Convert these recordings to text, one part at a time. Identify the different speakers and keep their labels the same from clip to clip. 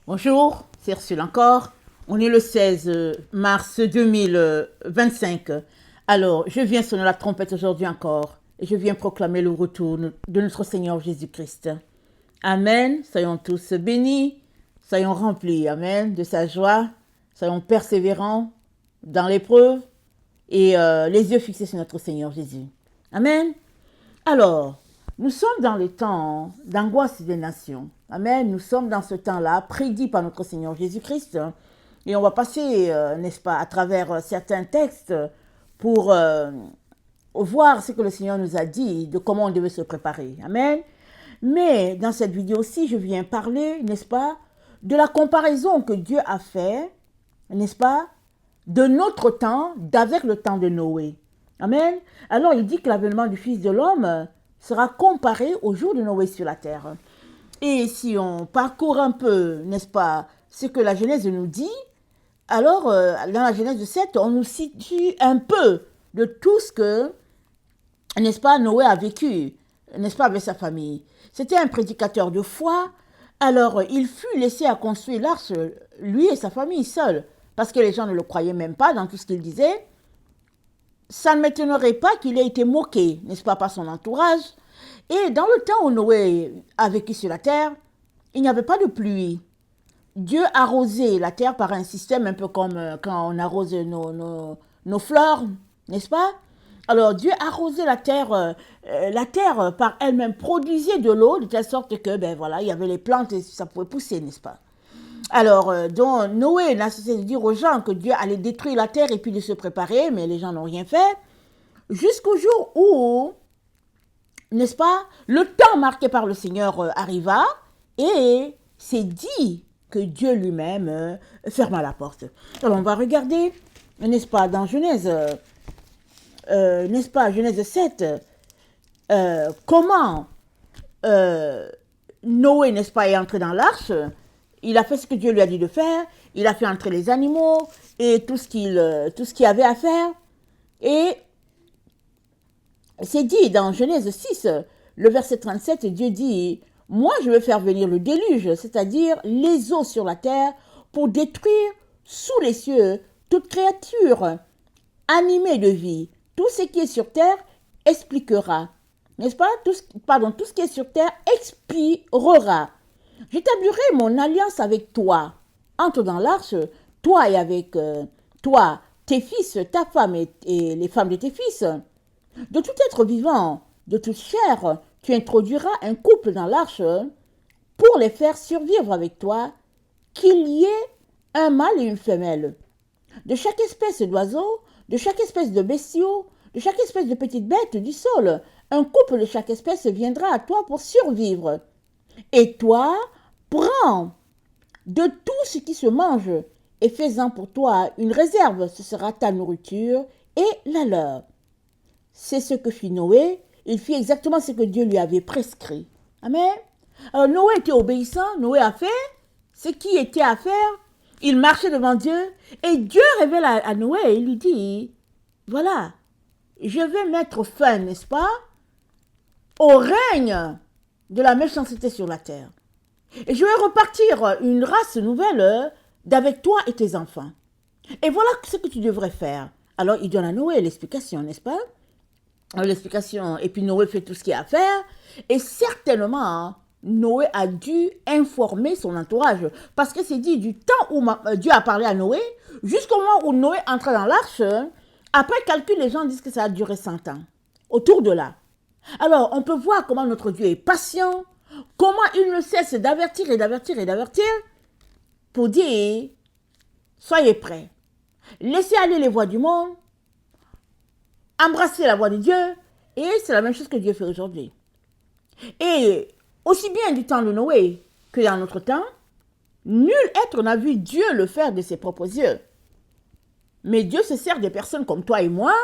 Speaker 1: Bonjour, c'est Ursule encore. On est le 16 mars 2025. Alors, je viens sonner la trompette aujourd'hui encore et je viens proclamer le retour de notre Seigneur Jésus-Christ. Amen. Soyons tous bénis, soyons remplis, amen, de sa joie, soyons persévérants dans l'épreuve et les yeux fixés sur notre Seigneur Jésus. Amen. Alors, nous sommes dans les temps d'angoisse des nations. Amen. Nous sommes dans ce temps-là, prédit par notre Seigneur Jésus-Christ. Et on va passer, n'est-ce pas, à travers certains textes pour voir ce que le Seigneur nous a dit, de comment on devait se préparer. Amen. Mais dans cette vidéo-ci, je viens parler, n'est-ce pas, de la comparaison que Dieu a fait, n'est-ce pas, de notre temps d'avec le temps de Noé. Amen. Alors, il dit que l'avènement du Fils de l'homme sera comparé au jour de Noé sur la terre. Et si on parcourt un peu, n'est-ce pas, ce que la Genèse nous dit, alors, dans la Genèse 7, on nous situe un peu de tout ce que, n'est-ce pas, Noé a vécu, n'est-ce pas, avec sa famille. C'était un prédicateur de foi, alors il fut laissé à construire l'arche, lui et sa famille seuls, parce que les gens ne le croyaient même pas dans tout ce qu'il disait. Ça ne m'étonnerait pas qu'il ait été moqué, n'est-ce pas, par son entourage. Et dans le temps où Noé a vécu sur la terre, il n'y avait pas de pluie. Dieu arrosait la terre par un système un peu comme quand on arrose nos fleurs, n'est-ce pas? Alors Dieu arrosait la terre par elle-même produisait de l'eau de telle sorte que, ben voilà, il y avait les plantes et ça pouvait pousser, n'est-ce pas? Alors, donc Noé n'a cessé de dire aux gens que Dieu allait détruire la terre et puis de se préparer, mais les gens n'ont rien fait, jusqu'au jour où, n'est-ce pas, le temps marqué par le Seigneur arriva et c'est dit que Dieu lui-même ferma la porte. Alors, on va regarder, n'est-ce pas, dans Genèse, n'est-ce pas, Genèse 7, comment Noé, n'est-ce pas, est entré dans l'arche. Il a fait ce que Dieu lui a dit de faire. Il a fait entrer les animaux et tout ce qu'il y avait à faire. Et c'est dit dans Genèse 6, le verset 37, Dieu dit « Moi, je vais faire venir le déluge, c'est-à-dire les eaux sur la terre, pour détruire sous les cieux toute créature animée de vie. Tout ce qui est sur terre expliquera. » N'est-ce pas? Tout ce qui est sur terre expirera. J'établirai mon alliance avec toi. Entre dans l'arche, toi et avec toi, tes fils, ta femme et les femmes de tes fils. De tout être vivant, de toute chair, tu introduiras un couple dans l'arche pour les faire survivre avec toi, qu'il y ait un mâle et une femelle. De chaque espèce d'oiseau, de chaque espèce de bestiau, de chaque espèce de petite bête du sol, un couple de chaque espèce viendra à toi pour survivre. Et toi, prends de tout ce qui se mange et fais-en pour toi une réserve, ce sera ta nourriture et la leur. C'est ce que fit Noé, il fit exactement ce que Dieu lui avait prescrit. Amen. Alors Noé était obéissant, Noé a fait ce qui était à faire, il marchait devant Dieu et Dieu révèle à Noé, il lui dit, voilà, je vais mettre fin, n'est-ce pas, au règne de la méchanceté sur la terre. Et je vais repartir une race nouvelle d'avec toi et tes enfants. Et voilà ce que tu devrais faire. Alors il donne à Noé l'explication, n'est-ce pas? L'explication, et puis Noé fait tout ce qu'il a à faire. Et certainement, Noé a dû informer son entourage. Parce que c'est dit, du temps où Dieu a parlé à Noé, jusqu'au moment où Noé entra dans l'arche, après calcul, les gens disent que ça a duré 100 ans. Autour de là. Alors, on peut voir comment notre Dieu est patient, comment il ne cesse d'avertir et d'avertir et d'avertir pour dire, soyez prêts. Laissez aller les voies du monde, embrassez la voie de Dieu, et c'est la même chose que Dieu fait aujourd'hui. Et aussi bien du temps de Noé que dans notre temps, nul être n'a vu Dieu le faire de ses propres yeux. Mais Dieu se sert des personnes comme toi et moi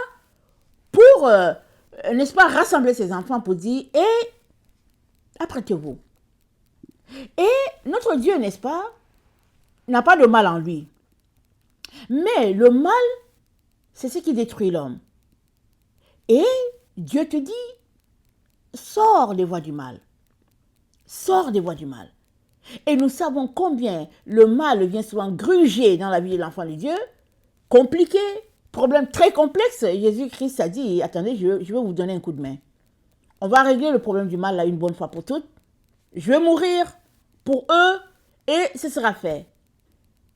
Speaker 1: pour, n'est-ce pas, rassembler ses enfants pour dire, et apprêtez-vous. Et notre Dieu, n'est-ce pas, n'a pas de mal en lui. Mais le mal, c'est ce qui détruit l'homme. Et Dieu te dit, sors des voies du mal. Sors des voies du mal. Et nous savons combien le mal vient souvent gruger dans la vie de l'enfant de Dieu. Compliqué, problème très complexe. Jésus-Christ a dit, attendez, je vais vous donner un coup de main. On va régler le problème du mal là une bonne fois pour toutes. Je vais mourir pour eux et ce sera fait.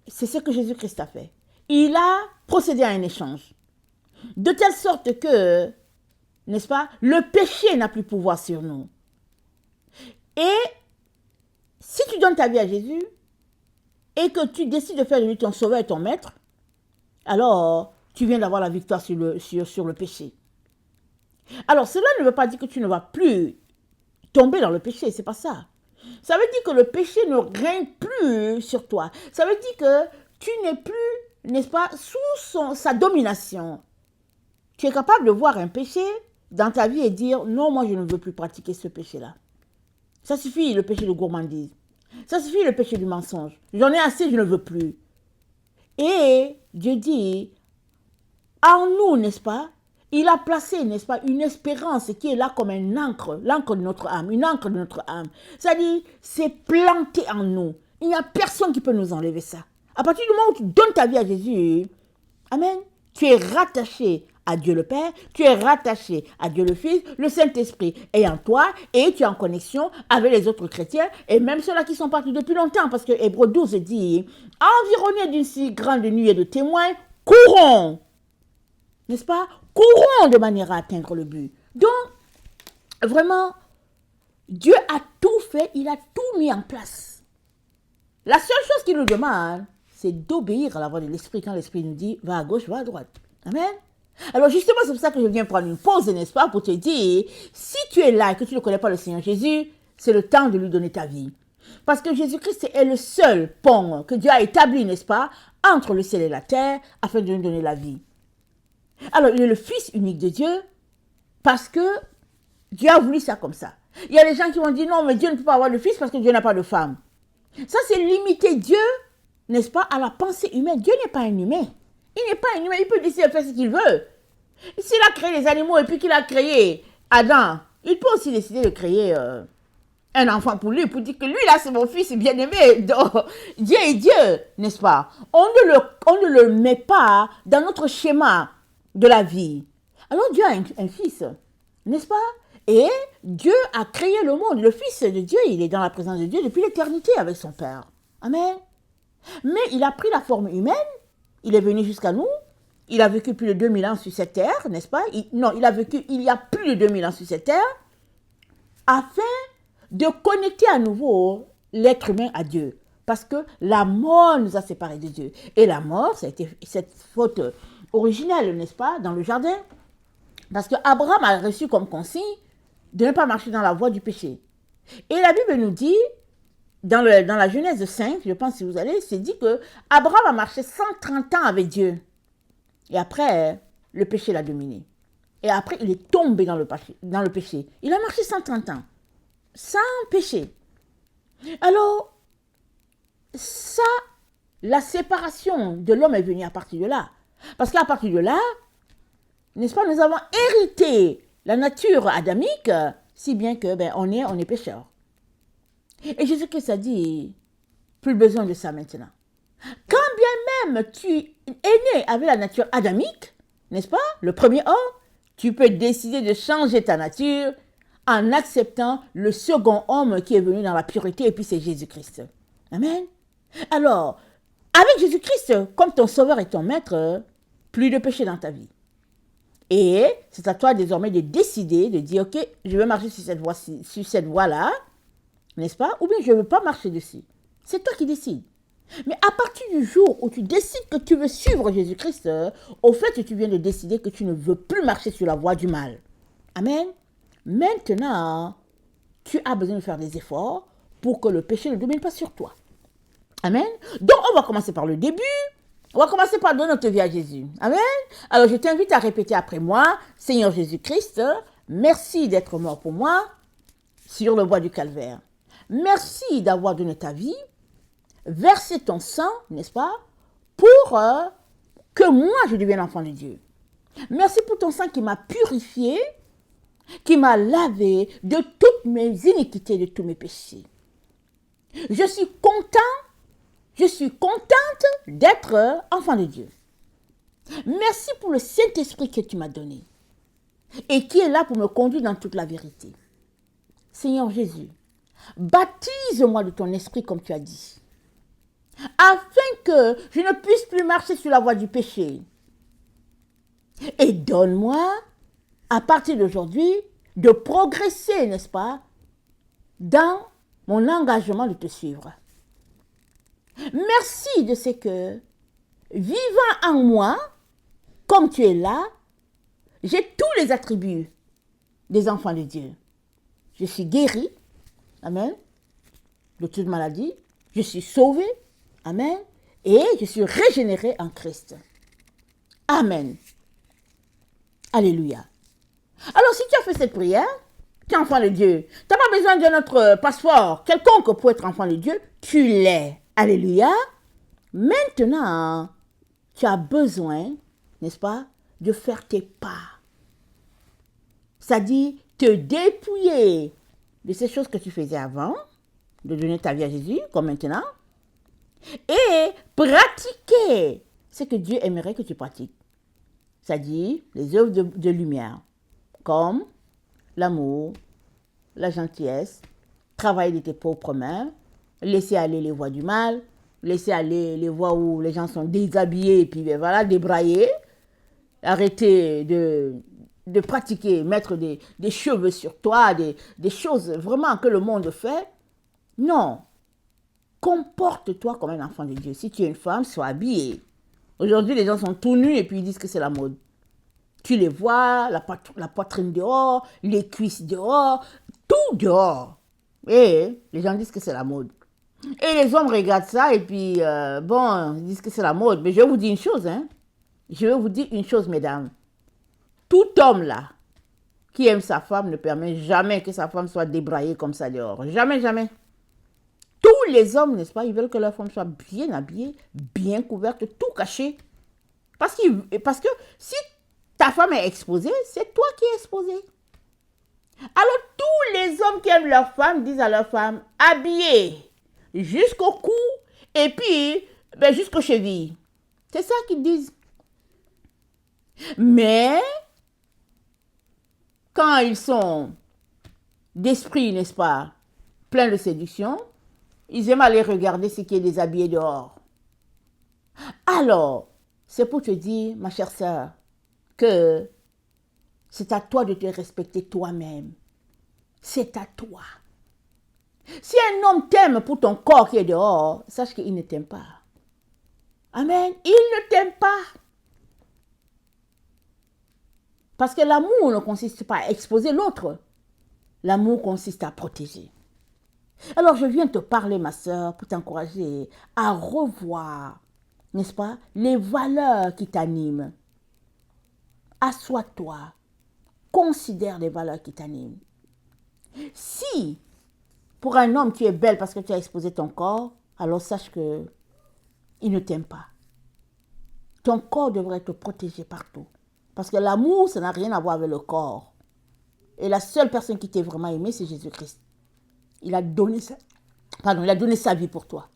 Speaker 1: C'est ce que Jésus-Christ a fait. Il a procédé à un échange. De telle sorte que, n'est-ce pas, le péché n'a plus pouvoir sur nous. Et si tu donnes ta vie à Jésus et que tu décides de faire de lui ton sauveur et ton maître, alors tu viens d'avoir la victoire sur le péché. Alors cela ne veut pas dire que tu ne vas plus tomber dans le péché, c'est pas ça. Ça veut dire que le péché ne règne plus sur toi. Ça veut dire que tu n'es plus, n'est-ce pas, sous sa domination. Tu es capable de voir un péché dans ta vie et dire, non, moi je ne veux plus pratiquer ce péché-là. Ça suffit le péché de gourmandise. Ça suffit le péché du mensonge. J'en ai assez, je ne veux plus. Et Dieu dit, en nous, n'est-ce pas, il a placé, n'est-ce pas, une espérance qui est là comme un encre, l'encre de notre âme, une encre de notre âme. C'est-à-dire, c'est planté en nous. Il n'y a personne qui peut nous enlever ça. À partir du moment où tu donnes ta vie à Jésus, amen, tu es rattaché à Dieu le Père, tu es rattaché à Dieu le Fils, le Saint-Esprit est en toi et tu es en connexion avec les autres chrétiens et même ceux-là qui sont partis depuis longtemps parce que Hébreux 12 dit, environnés d'une si grande nuée de témoins, courons, n'est-ce pas? Courons de manière à atteindre le but. Donc, vraiment, Dieu a tout fait, il a tout mis en place. La seule chose qu'il nous demande, c'est d'obéir à la voix de l'Esprit quand l'Esprit nous dit, va à gauche, va à droite. Amen. Alors justement, c'est pour ça que je viens prendre une pause, n'est-ce pas, pour te dire, si tu es là et que tu ne connais pas le Seigneur Jésus, c'est le temps de lui donner ta vie. Parce que Jésus-Christ est le seul pont que Dieu a établi, n'est-ce pas, entre le ciel et la terre, afin de nous donner la vie. Alors, il est le Fils unique de Dieu, parce que Dieu a voulu ça comme ça. Il y a des gens qui vont dire, non, mais Dieu ne peut pas avoir de fils parce que Dieu n'a pas de femme. Ça, c'est limiter Dieu, n'est-ce pas, à la pensée humaine. Dieu n'est pas un humain. Il n'est pas un humain, il peut décider de faire ce qu'il veut. S'il a créé les animaux et puis qu'il a créé Adam, il peut aussi décider de créer un enfant pour lui, pour dire que lui, là, c'est mon fils bien-aimé. Donc, Dieu est Dieu, n'est-ce pas? On ne le met pas dans notre schéma de la vie. Alors, Dieu a un fils, n'est-ce pas? Et Dieu a créé le monde. Le Fils de Dieu, il est dans la présence de Dieu depuis l'éternité avec son Père. Amen. Mais il a pris la forme humaine. Il est venu jusqu'à nous. Il a vécu plus de 2000 ans sur cette terre, n'est-ce pas? Il a vécu il y a plus de 2000 ans sur cette terre, afin de connecter à nouveau l'être humain à Dieu. Parce que la mort nous a séparés de Dieu. Et la mort, ça a été cette faute originelle, n'est-ce pas, dans le jardin. Parce qu'Abraham a reçu comme consigne de ne pas marcher dans la voie du péché. Et la Bible nous dit, dans la Genèse 5, je pense si vous allez, c'est dit que Abraham a marché 130 ans avec Dieu. Et après, le péché l'a dominé. Et après, il est tombé dans le péché. Il a marché 130 ans, sans péché. Alors, ça, la séparation de l'homme est venue à partir de là. Parce qu'à partir de là, n'est-ce pas, nous avons hérité la nature adamique, si bien que on est pécheurs. Et Jésus-Christ a dit, plus besoin de ça maintenant. Quand bien même tu es né avec la nature adamique, n'est-ce pas, le premier homme, tu peux décider de changer ta nature en acceptant le second homme qui est venu dans la pureté, et puis c'est Jésus-Christ. Amen. Alors, avec Jésus-Christ comme ton sauveur et ton maître, plus de péché dans ta vie. Et c'est à toi désormais de décider, de dire, ok, je vais marcher sur cette voie-là, n'est-ce pas? Ou bien je ne veux pas marcher dessus. C'est toi qui décides. Mais à partir du jour où tu décides que tu veux suivre Jésus-Christ, au fait, tu viens de décider que tu ne veux plus marcher sur la voie du mal. Amen. Maintenant, tu as besoin de faire des efforts pour que le péché ne domine pas sur toi. Amen. Donc, on va commencer par le début. On va commencer par donner notre vie à Jésus. Amen. Alors, je t'invite à répéter après moi, Seigneur Jésus-Christ, merci d'être mort pour moi sur le bois du calvaire. Merci d'avoir donné ta vie, versé ton sang, n'est-ce pas, pour que moi je devienne enfant de Dieu. Merci pour ton sang qui m'a purifié, qui m'a lavé de toutes mes iniquités, de tous mes péchés. Je suis contente d'être enfant de Dieu. Merci pour le Saint-Esprit que tu m'as donné et qui est là pour me conduire dans toute la vérité. Seigneur Jésus, baptise-moi de ton esprit comme tu as dit, afin que je ne puisse plus marcher sur la voie du péché. Et donne-moi, à partir d'aujourd'hui, de progresser, n'est-ce pas, dans mon engagement de te suivre. Merci de ce que, vivant en moi, comme tu es là, j'ai tous les attributs des enfants de Dieu. Je suis guéri, amen, de toute maladie. Je suis sauvé, amen, et je suis régénéré en Christ. Amen. Alléluia. Alors, si tu as fait cette prière, tu es enfant de Dieu. Tu n'as pas besoin de notre passeport quelconque pour être enfant de Dieu. Tu l'es. Alléluia. Maintenant, tu as besoin, n'est-ce pas, de faire tes pas. C'est-à-dire te dépouiller de ces choses que tu faisais avant, de donner ta vie à Jésus, comme maintenant, et pratiquer ce que Dieu aimerait que tu pratiques. C'est-à-dire les œuvres de lumière, comme l'amour, la gentillesse, travailler de tes propres mains, laisser aller les voies du mal, laisser aller les voies où les gens sont déshabillés et puis voilà, débraillés, arrêter de pratiquer, mettre des cheveux sur toi, des choses vraiment que le monde fait. Non, comporte-toi comme un enfant de Dieu. Si tu es une femme, sois habillée. Aujourd'hui, les gens sont tout nus et puis ils disent que c'est la mode. Tu les vois, la poitrine dehors, les cuisses dehors, tout dehors. Et les gens disent que c'est la mode. Et les hommes regardent ça et puis, ils disent que c'est la mode. Mais je vais vous dire une chose, hein. Je vais vous dire une chose, mesdames. Tout homme là, qui aime sa femme, ne permet jamais que sa femme soit débraillée comme ça dehors. Jamais, jamais. Tous les hommes, n'est-ce pas, ils veulent que leur femme soit bien habillée, bien couverte, tout caché. Parce que si ta femme est exposée, c'est toi qui es exposé. Alors tous les hommes qui aiment leur femme disent à leur femme, habillée jusqu'au cou et puis jusqu'aux chevilles. C'est ça qu'ils disent. Mais quand ils sont d'esprit, n'est-ce pas, pleins de séduction, ils aiment aller regarder ce qui est déshabillé dehors. Alors, c'est pour te dire, ma chère sœur, que c'est à toi de te respecter toi-même. C'est à toi. Si un homme t'aime pour ton corps qui est dehors, sache qu'il ne t'aime pas. Amen. Il ne t'aime pas. Parce que l'amour ne consiste pas à exposer l'autre. L'amour consiste à protéger. Alors je viens te parler, ma sœur, pour t'encourager à revoir, n'est-ce pas, les valeurs qui t'animent. Assois-toi, considère les valeurs qui t'animent. Si, pour un homme, tu es belle parce que tu as exposé ton corps, alors sache que il ne t'aime pas. Ton corps devrait te protéger partout. Parce que l'amour, ça n'a rien à voir avec le corps. Et la seule personne qui t'ait vraiment aimé, c'est Jésus-Christ. Il a donné sa vie pour toi.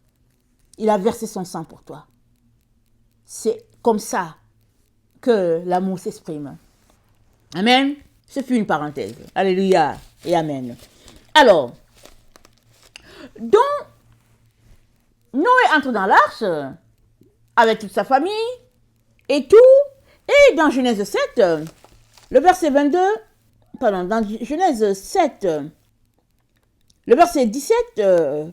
Speaker 1: Il a versé son sang pour toi. C'est comme ça que l'amour s'exprime. Amen. Ce fut une parenthèse. Alléluia et amen. Alors, donc, Noé entre dans l'arche avec toute sa famille et tout. Et dans Genèse 7, le verset 22, dans Genèse 7, le verset 17, dans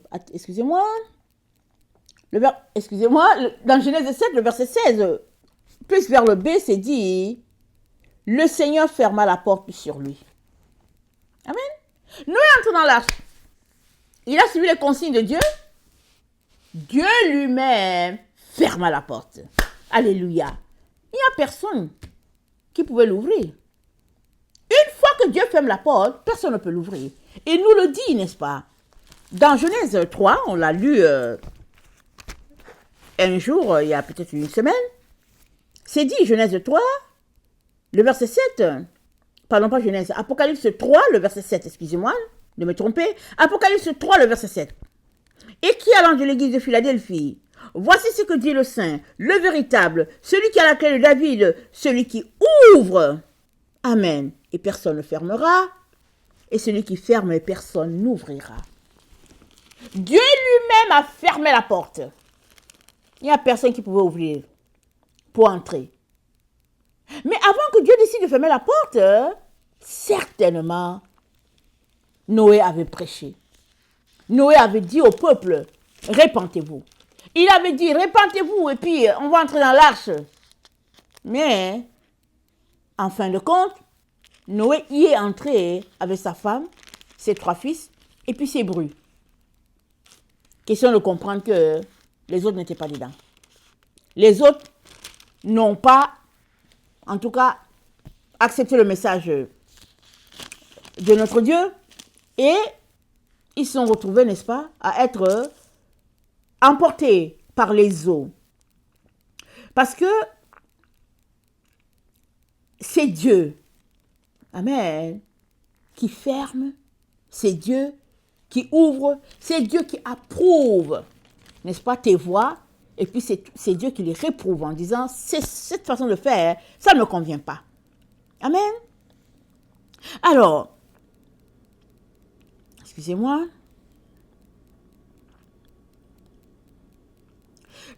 Speaker 1: Genèse 7, le verset 16, plus vers le B, c'est dit, le Seigneur ferma la porte sur lui. Amen. Noé entre dans l'arche. Il a suivi les consignes de Dieu. Dieu lui-même ferma la porte. Alléluia. Il n'y a personne qui pouvait l'ouvrir. Une fois que Dieu ferme la porte, personne ne peut l'ouvrir. Il nous le dit, n'est-ce pas? Dans Genèse 3, on l'a lu un jour, il y a peut-être une semaine. C'est dit, Genèse 3, le verset 7. Pardon, pas Genèse. Apocalypse 3, le verset 7, excusez-moi de me tromper. Apocalypse 3, le verset 7. Écrit à l'ange de l'église de Philadelphie, voici ce que dit le Saint, le véritable, celui qui a la clé de David, celui qui ouvre. Amen. Et personne ne fermera. Et celui qui ferme, et personne n'ouvrira. Dieu lui-même a fermé la porte. Il n'y a personne qui pouvait ouvrir pour entrer. Mais avant que Dieu décide de fermer la porte, certainement, Noé avait prêché. Noé avait dit au peuple, répentez-vous. Il avait dit, répentez-vous et puis on va entrer dans l'arche. Mais, en fin de compte, Noé y est entré avec sa femme, ses 3 fils et puis ses brus. Question de comprendre que les autres n'étaient pas dedans. Les autres n'ont pas, en tout cas, accepté le message de notre Dieu et ils se sont retrouvés, n'est-ce pas, à être emportés par les eaux. Parce que c'est Dieu, amen, qui ferme, c'est Dieu qui ouvre, c'est Dieu qui approuve, n'est-ce pas, tes voies, et puis c'est Dieu qui les réprouve en disant, cette façon de faire, ça ne me convient pas. Amen. Alors, excusez-moi,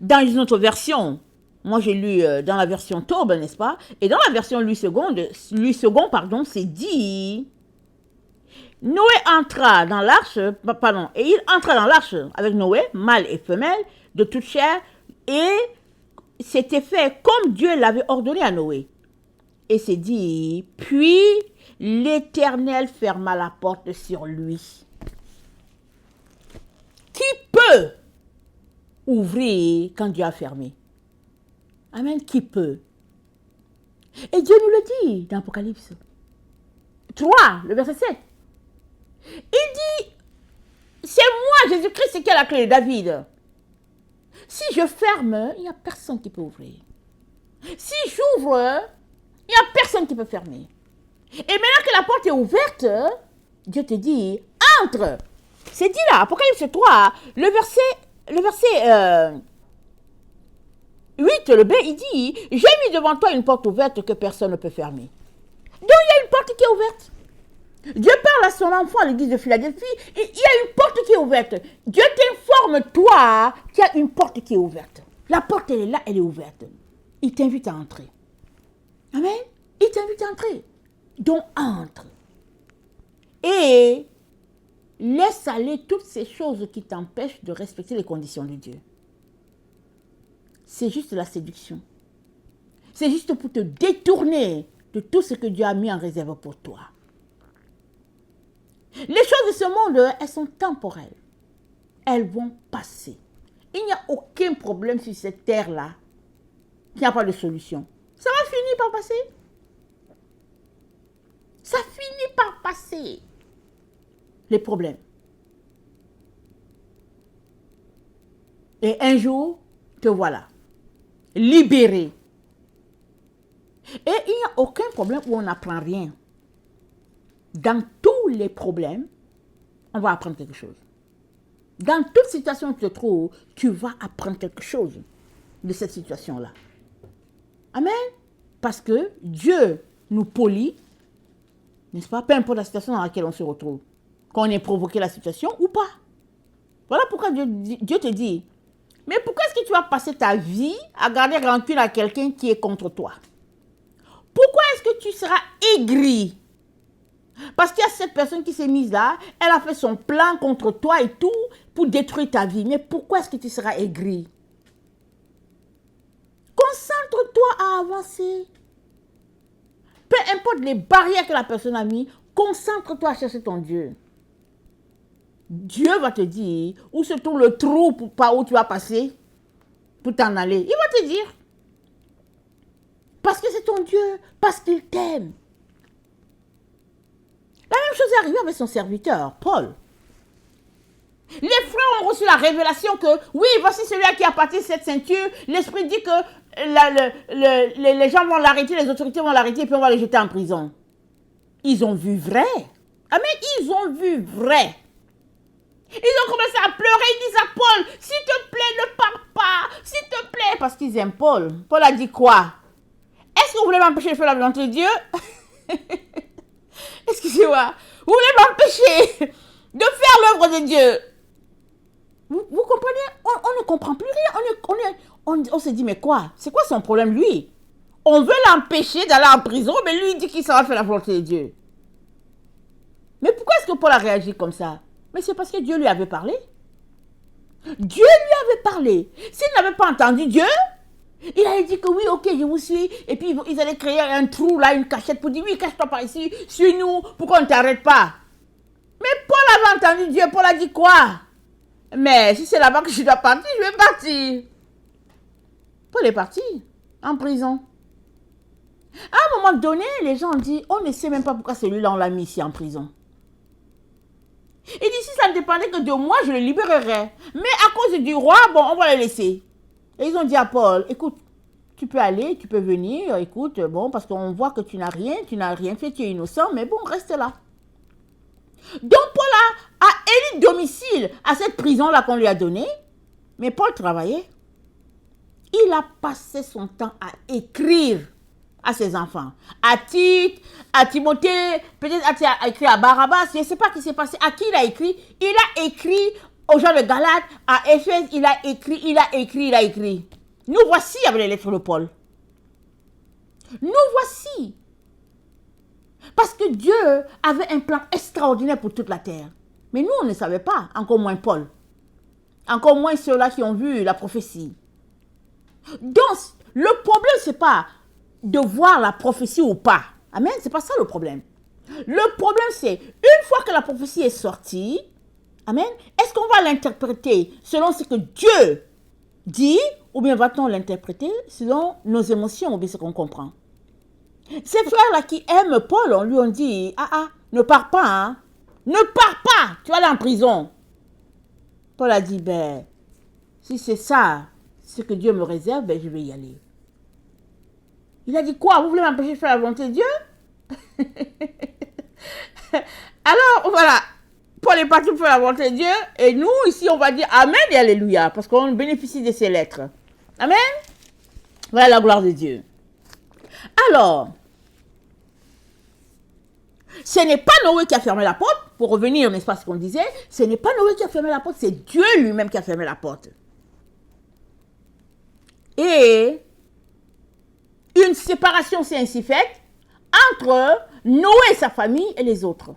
Speaker 1: dans une autre version, moi j'ai lu dans la version Taube, n'est-ce pas, et dans la version Louis II, pardon, c'est dit, Noé entra dans l'arche, et il entra dans l'arche avec Noé, mâle et femelle, de toute chair, et c'était fait comme Dieu l'avait ordonné à Noé. Et c'est dit, puis l'Éternel ferma la porte sur lui. Qui peut ouvrir quand Dieu a fermé? Amen, qui peut? Et Dieu nous le dit dans Apocalypse 3, le verset 7. Il dit, c'est moi, Jésus-Christ, qui a la clé de David. Si je ferme, il n'y a personne qui peut ouvrir. Si j'ouvre, il n'y a personne qui peut fermer. Et maintenant que la porte est ouverte, Dieu te dit, entre. C'est dit là, Apocalypse 3, le verset 8, le B, il dit, j'ai mis devant toi une porte ouverte que personne ne peut fermer. Donc il y a une porte qui est ouverte. Dieu parle à son enfant à l'église de Philadelphie, il y a une porte qui est ouverte. Dieu t'informe, toi, qu'il y a une porte qui est ouverte. La porte, elle est là, elle est ouverte. Il t'invite à entrer. Amen. Il t'invite à entrer. Donc, entre. Et laisse aller toutes ces choses qui t'empêchent de respecter les conditions de Dieu. C'est juste la séduction. C'est juste pour te détourner de tout ce que Dieu a mis en réserve pour toi. Les choses de ce monde, elles sont temporelles. Elles vont passer. Il n'y a aucun problème sur cette terre-là qui n'a pas de solution. Ça va finir par passer. Ça finit par passer. Les problèmes. Et un jour, te voilà. Libéré. Et il n'y a aucun problème où on n'apprend rien. Dans tous les problèmes, on va apprendre quelque chose. Dans toute situation où tu te trouves, tu vas apprendre quelque chose de cette situation-là. Amen. Parce que Dieu nous polit, n'est-ce pas? Peu importe la situation dans laquelle on se retrouve. Qu'on ait provoqué la situation ou pas. Voilà pourquoi Dieu te dit, mais pourquoi est-ce que tu vas passer ta vie à garder rancune à quelqu'un qui est contre toi? Pourquoi est-ce que tu seras aigri? Parce qu'il y a cette personne qui s'est mise là, elle a fait son plan contre toi et tout pour détruire ta vie. Mais pourquoi est-ce que tu seras aigri? Concentre-toi à avancer. Peu importe les barrières que la personne a mis, concentre-toi à chercher ton Dieu. Dieu va te dire où se trouve le trou par où tu vas passer pour t'en aller. Il va te dire. Parce que c'est ton Dieu, parce qu'il t'aime. La même chose est arrivée avec son serviteur, Paul. Les frères ont reçu la révélation que, oui, voici celui-là qui a parti cette ceinture. L'Esprit dit que les gens vont l'arrêter, les autorités vont l'arrêter, et puis on va les jeter en prison. Ils ont vu vrai. Ah, mais ils ont vu vrai. Ils ont commencé à pleurer, ils disent à Paul, s'il te plaît, ne pars pas, s'il te plaît, parce qu'ils aiment Paul. Paul a dit quoi? Est-ce que vous voulez m'empêcher de faire la volonté de Dieu? Excusez-moi. Vous voulez m'empêcher de faire l'œuvre de Dieu? Vous comprenez? On ne comprend plus rien. On se dit, mais quoi? C'est quoi son problème, lui? On veut l'empêcher d'aller en prison, mais lui, il dit qu'il s'en va faire la volonté de Dieu. Mais pourquoi est-ce que Paul a réagi comme ça? Mais c'est parce que Dieu lui avait parlé. Dieu lui avait parlé. S'il n'avait pas entendu Dieu, il avait dit que oui, ok, je vous suis. Et puis ils allaient créer un trou là, une cachette pour dire oui, cache-toi par ici, suis-nous, pourquoi on ne t'arrête pas? Mais Paul avait entendu Dieu. Paul a dit quoi? Mais si c'est là-bas que je dois partir, je vais partir. Paul est parti en prison. À un moment donné, les gens ont dit, on ne sait même pas pourquoi celui-là, on l'a mis ici en prison. Il dit, si ça ne dépendait que de moi, je le libérerais. Mais à cause du roi, bon, on va le laisser. Et ils ont dit à Paul, écoute, tu peux aller, tu peux venir, écoute, bon, parce qu'on voit que tu n'as rien fait, tu es innocent, mais bon, reste là. Donc Paul a élu domicile à cette prison-là qu'on lui a donnée, mais Paul travaillait. Il a passé son temps à écrire à ses enfants, à Tite, à Timothée, peut-être à écrire à Barabbas, je ne sais pas ce qui s'est passé, à qui il a écrit. Il a écrit aux gens de Galate, à Éphèse, il a écrit. Nous voici avec les lettres de Paul. Nous voici. Parce que Dieu avait un plan extraordinaire pour toute la terre. Mais nous, on ne savait pas, encore moins Paul. Encore moins ceux-là qui ont vu la prophétie. Donc, le problème, ce n'est pas de voir la prophétie ou pas. Amen, c'est pas ça le problème. Le problème, c'est, une fois que la prophétie est sortie, amen, est-ce qu'on va l'interpréter selon ce que Dieu dit, ou bien va-t-on l'interpréter selon nos émotions, ou bien ce qu'on comprend? Ces frères-là qui aiment Paul, on lui a dit, ne pars pas, hein. Ne pars pas, tu vas aller en prison. Paul a dit, ben, si c'est ça, ce que Dieu me réserve, ben, je vais y aller. Il a dit quoi? Vous voulez m'empêcher de faire la volonté de Dieu? Alors, voilà. Paul est parti pour faire la volonté de Dieu. Et nous, ici, on va dire Amen et Alléluia. Parce qu'on bénéficie de ces lettres. Amen. Voilà la gloire de Dieu. Alors, ce n'est pas Noé qui a fermé la porte. Pour revenir, n'est-ce pas, ce qu'on disait? Ce n'est pas Noé qui a fermé la porte. C'est Dieu lui-même qui a fermé la porte. Et une séparation s'est ainsi faite entre Noé et sa famille et les autres.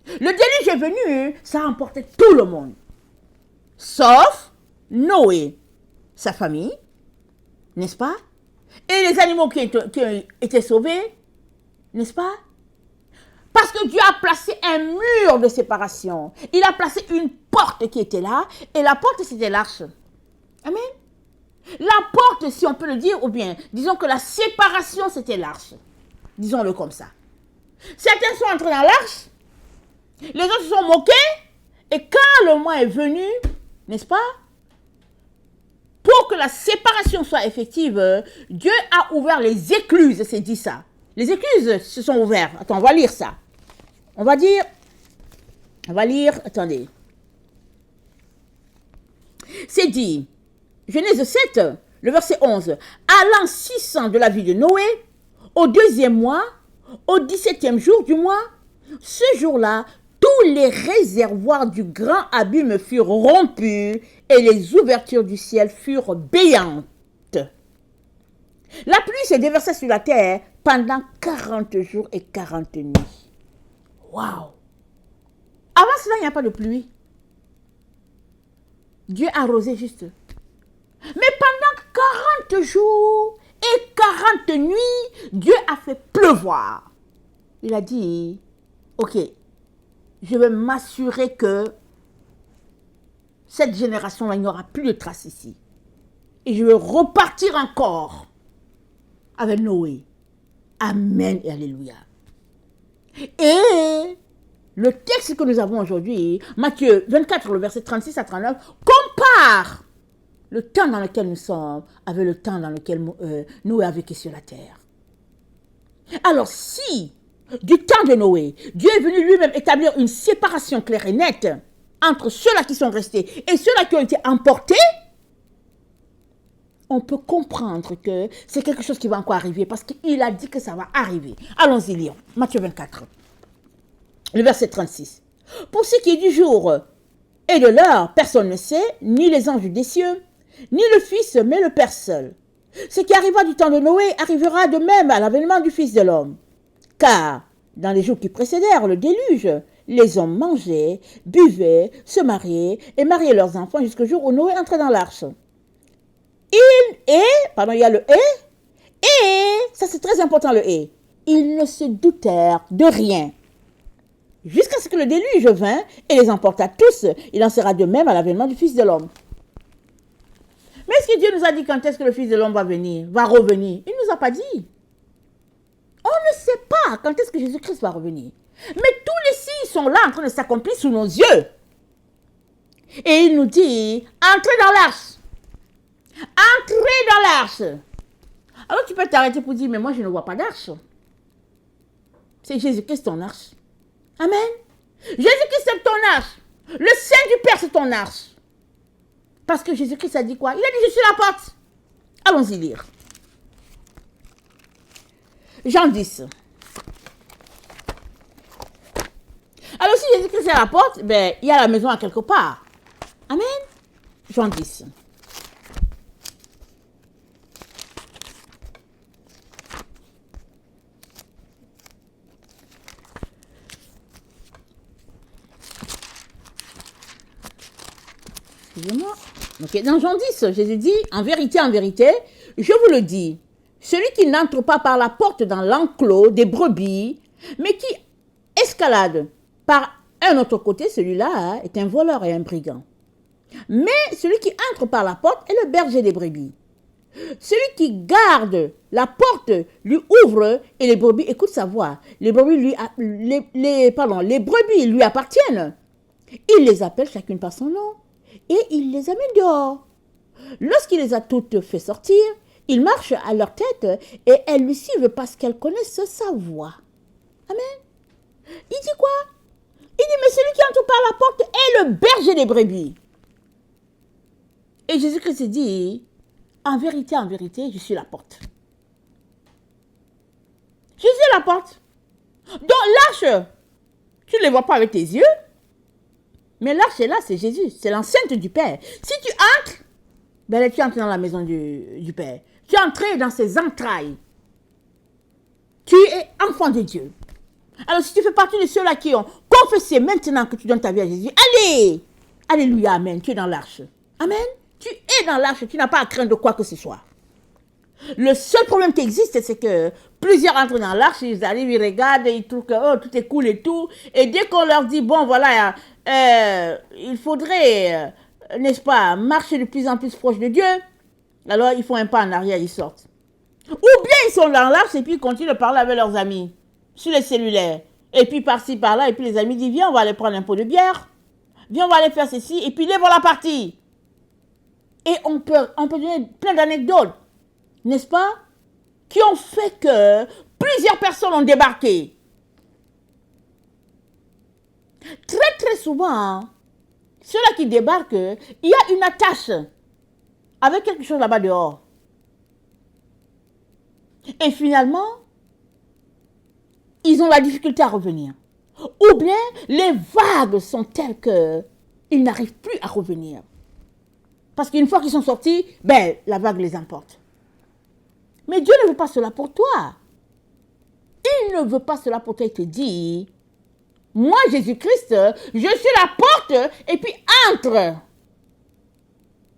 Speaker 1: Le déluge est venu, ça a emporté tout le monde. Sauf Noé, sa famille, n'est-ce pas? Et les animaux qui ont été sauvés, n'est-ce pas? Parce que Dieu a placé un mur de séparation. Il a placé une porte qui était là, et la porte, c'était l'arche. Amen. La porte, si on peut le dire, ou bien, disons que la séparation, c'était l'arche. Disons-le comme ça. Certains sont entrés dans l'arche, les autres se sont moqués, et quand le mois est venu, n'est-ce pas, pour que la séparation soit effective, Dieu a ouvert les écluses, c'est dit ça. Les écluses se sont ouvertes. Attends, on va lire ça. On va lire, attendez. C'est dit, Genèse 7, le verset 11. À l'an 600 de la vie de Noé, au 2e mois, au 17e jour du mois, ce jour-là, tous les réservoirs du grand abîme furent rompus et les ouvertures du ciel furent béantes. La pluie se déversa sur la terre pendant 40 jours et 40 nuits. Waouh! Avant cela, il n'y a pas de pluie. Dieu arrosait juste. Mais pendant 40 jours et 40 nuits, Dieu a fait pleuvoir. Il a dit, ok, je vais m'assurer que cette génération-là, il n'y aura plus de traces ici. Et je vais repartir encore avec Noé. Amen et Alléluia. Et le texte que nous avons aujourd'hui, Matthieu 24, le verset 36 à 39, compare le temps dans lequel nous sommes avec le temps dans lequel Noé a vécu sur la terre. Alors si, du temps de Noé, Dieu est venu lui-même établir une séparation claire et nette entre ceux-là qui sont restés et ceux-là qui ont été emportés, on peut comprendre que c'est quelque chose qui va encore arriver parce qu'il a dit que ça va arriver. Allons-y, lisons. Matthieu 24, le verset 36. Pour ce qui est du jour et de l'heure, personne ne sait, ni les anges des cieux, ni le Fils, mais le Père seul. Ce qui arriva du temps de Noé arrivera de même à l'avènement du Fils de l'homme. Car, dans les jours qui précédèrent le déluge, les hommes mangeaient, buvaient, se mariaient et mariaient leurs enfants jusqu'au jour où Noé entrait dans l'arche. Il y a le et, ça c'est très important le et, ils ne se doutèrent de rien. Jusqu'à ce que le déluge vint et les emporta tous, il en sera de même à l'avènement du Fils de l'homme. Mais est-ce que Dieu nous a dit quand est-ce que le Fils de l'homme va venir, va revenir? Il ne nous a pas dit. On ne sait pas quand est-ce que Jésus-Christ va revenir. Mais tous les signes sont là en train de s'accomplir sous nos yeux. Et il nous dit, entrez dans l'arche. Entrez dans l'arche. Alors tu peux t'arrêter pour dire, mais moi je ne vois pas d'arche. C'est Jésus-Christ ton arche. Amen. Jésus-Christ c'est ton arche. Le sein du Père c'est ton arche. Parce que Jésus-Christ a dit quoi? Il a dit, je suis la porte. Allons-y lire. Jean 10. Alors si Jésus-Christ est à la porte, ben, il y a la maison à quelque part. Amen. Jean 10. Excusez-moi. Okay. Dans Jean 10, Jésus dit, en vérité, je vous le dis, celui qui n'entre pas par la porte dans l'enclos des brebis, mais qui escalade par un autre côté, celui-là est un voleur et un brigand. Mais celui qui entre par la porte est le berger des brebis. Celui qui garde la porte lui ouvre et les brebis écoutent sa voix. Les brebis lui appartiennent. Il les appelle chacune par son nom et il les amène dehors. Lorsqu'il les a toutes fait sortir, il marche à leur tête et elles lui suivent parce qu'elles connaissent sa voix. Amen. Il dit quoi? Il dit, mais celui qui entre par la porte est le berger des brebis. Et Jésus-Christ dit, en vérité, je suis la porte. Jésus est la porte. Donc l'arche, tu ne les vois pas avec tes yeux, mais l'arche est là, c'est Jésus, c'est l'enceinte du Père. Si tu entres, ben tu entres dans la maison du Père. Tu es entré dans ses entrailles. Tu es enfant de Dieu. Alors si tu fais partie de ceux-là qui ont confessé maintenant que tu donnes ta vie à Jésus, allez, alléluia, amen, tu es dans l'arche. Amen. Tu es dans l'arche, tu n'as pas à craindre de quoi que ce soit. Le seul problème qui existe, c'est que plusieurs entrent dans l'arche, ils arrivent, ils regardent, ils trouvent que oh, tout est cool et tout. Et dès qu'on leur dit, bon voilà, il faudrait, n'est-ce pas, marcher de plus en plus proche de Dieu, alors ils font un pas en arrière, ils sortent. Ou bien ils sont dans l'arche et puis ils continuent de parler avec leurs amis sur les cellulaires. Et puis par-ci, par-là, et puis les amis disent, viens, on va aller prendre un pot de bière. Viens, on va aller faire ceci. Et puis les voilà partis. Et on peut donner plein d'anecdotes, n'est-ce pas, qui ont fait que plusieurs personnes ont débarqué. Très très souvent, ceux-là qui débarquent, il y a une attache avec quelque chose là-bas dehors. Et finalement, ils ont la difficulté à revenir. Ou bien, les vagues sont telles qu'ils n'arrivent plus à revenir. Parce qu'une fois qu'ils sont sortis, ben, la vague les emporte. Mais Dieu ne veut pas cela pour toi. Il ne veut pas cela pour toi. Il te dit, moi, Jésus-Christ, je suis la porte et puis entre.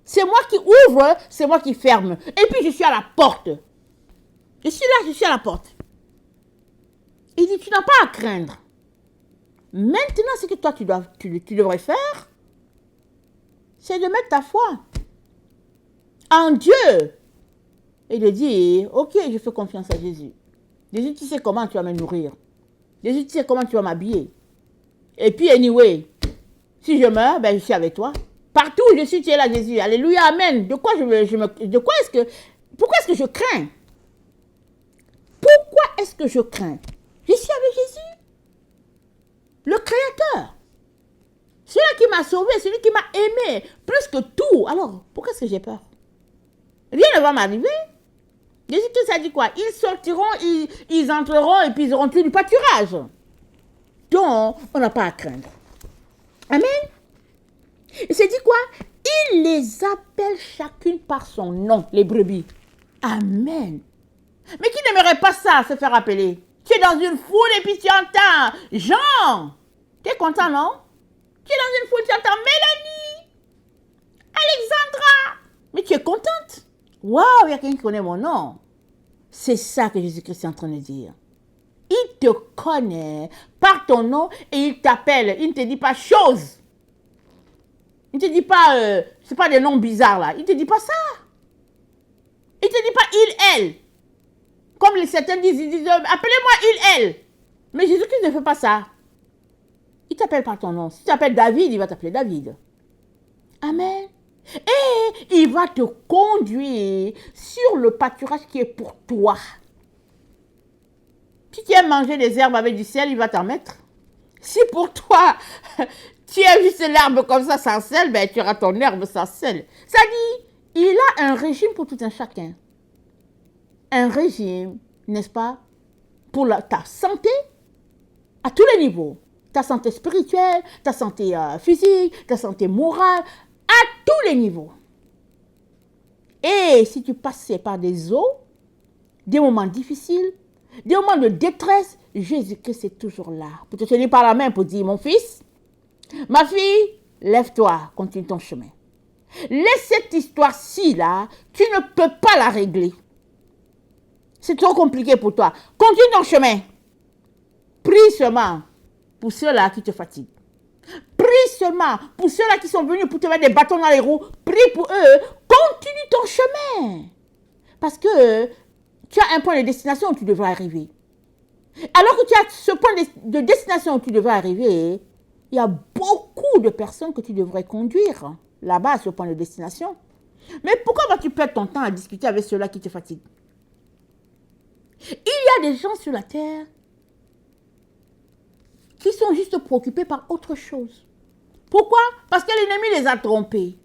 Speaker 1: C'est moi qui ouvre, c'est moi qui ferme. Et puis je suis à la porte. Je suis là, je suis à la porte. Il dit, tu n'as pas à craindre. Maintenant, ce que toi, tu devrais faire, c'est de mettre ta foi en Dieu et de dire, ok, je fais confiance à Jésus. Jésus, tu sais comment tu vas me nourrir. Jésus, tu sais comment tu vas m'habiller. Et puis, anyway, si je meurs, ben, je suis avec toi. Partout où je suis, tu es là, Jésus. Alléluia, amen. Pourquoi est-ce que je crains? Pourquoi est-ce que je crains? Je suis avec Jésus, le Créateur. Celui qui m'a sauvé, celui qui m'a aimé, plus que tout. Alors, pourquoi est-ce que j'ai peur? Rien ne va m'arriver. Jésus-Christ a dit quoi? Ils sortiront, ils entreront et puis ils auront tout du pâturage. Donc, on n'a pas à craindre. Amen. Et c'est dit quoi? Il les appelle chacune par son nom, les brebis. Amen. Mais qui n'aimerait pas ça, se faire appeler? Tu es dans une foule et puis tu entends Jean. Tu es content, non? Tu es dans une foule, tu entends Mélanie, Alexandra. Mais tu es contente. Waouh, il y a quelqu'un qui connaît mon nom. C'est ça que Jésus-Christ est en train de dire. Il te connaît par ton nom et il t'appelle. Il ne te dit pas chose. Il ne te dit pas, c'est pas des noms bizarres là. Il ne te dit pas ça. Il ne te dit pas il, elle. Comme les certains disent, ils disent, appelez-moi il, elle. Mais Jésus-Christ ne fait pas ça. Il t'appelle par ton nom. Si tu t'appelles David, il va t'appeler David. Amen. Et il va te conduire sur le pâturage qui est pour toi. Si tu aimes manger des herbes avec du sel, il va t'en mettre. Si pour toi, tu aimes juste l'herbe comme ça sans sel, ben tu auras ton herbe sans sel. Ça dit, il a un régime pour tout un chacun. Un régime, n'est-ce pas, pour ta santé à tous les niveaux. Ta santé spirituelle, ta santé physique, ta santé morale, à tous les niveaux. Et si tu passais par des eaux, des moments difficiles, des moments de détresse, Jésus-Christ est toujours là pour te tenir par la main pour dire, mon fils, ma fille, lève-toi, continue ton chemin. Laisse cette histoire-ci, là, tu ne peux pas la régler. C'est trop compliqué pour toi. Continue ton chemin. Prie seulement pour ceux-là qui te fatiguent. Prie seulement pour ceux-là qui sont venus pour te mettre des bâtons dans les roues. Prie pour eux. Continue ton chemin. Parce que tu as un point de destination où tu devrais arriver. Alors que tu as ce point de destination où tu devrais arriver, il y a beaucoup de personnes que tu devrais conduire là-bas à ce point de destination. Mais pourquoi vas-tu perdre ton temps à discuter avec ceux-là qui te fatiguent? Il y a des gens sur la terre qui sont juste préoccupés par autre chose. Pourquoi? Parce que l'ennemi les a trompés.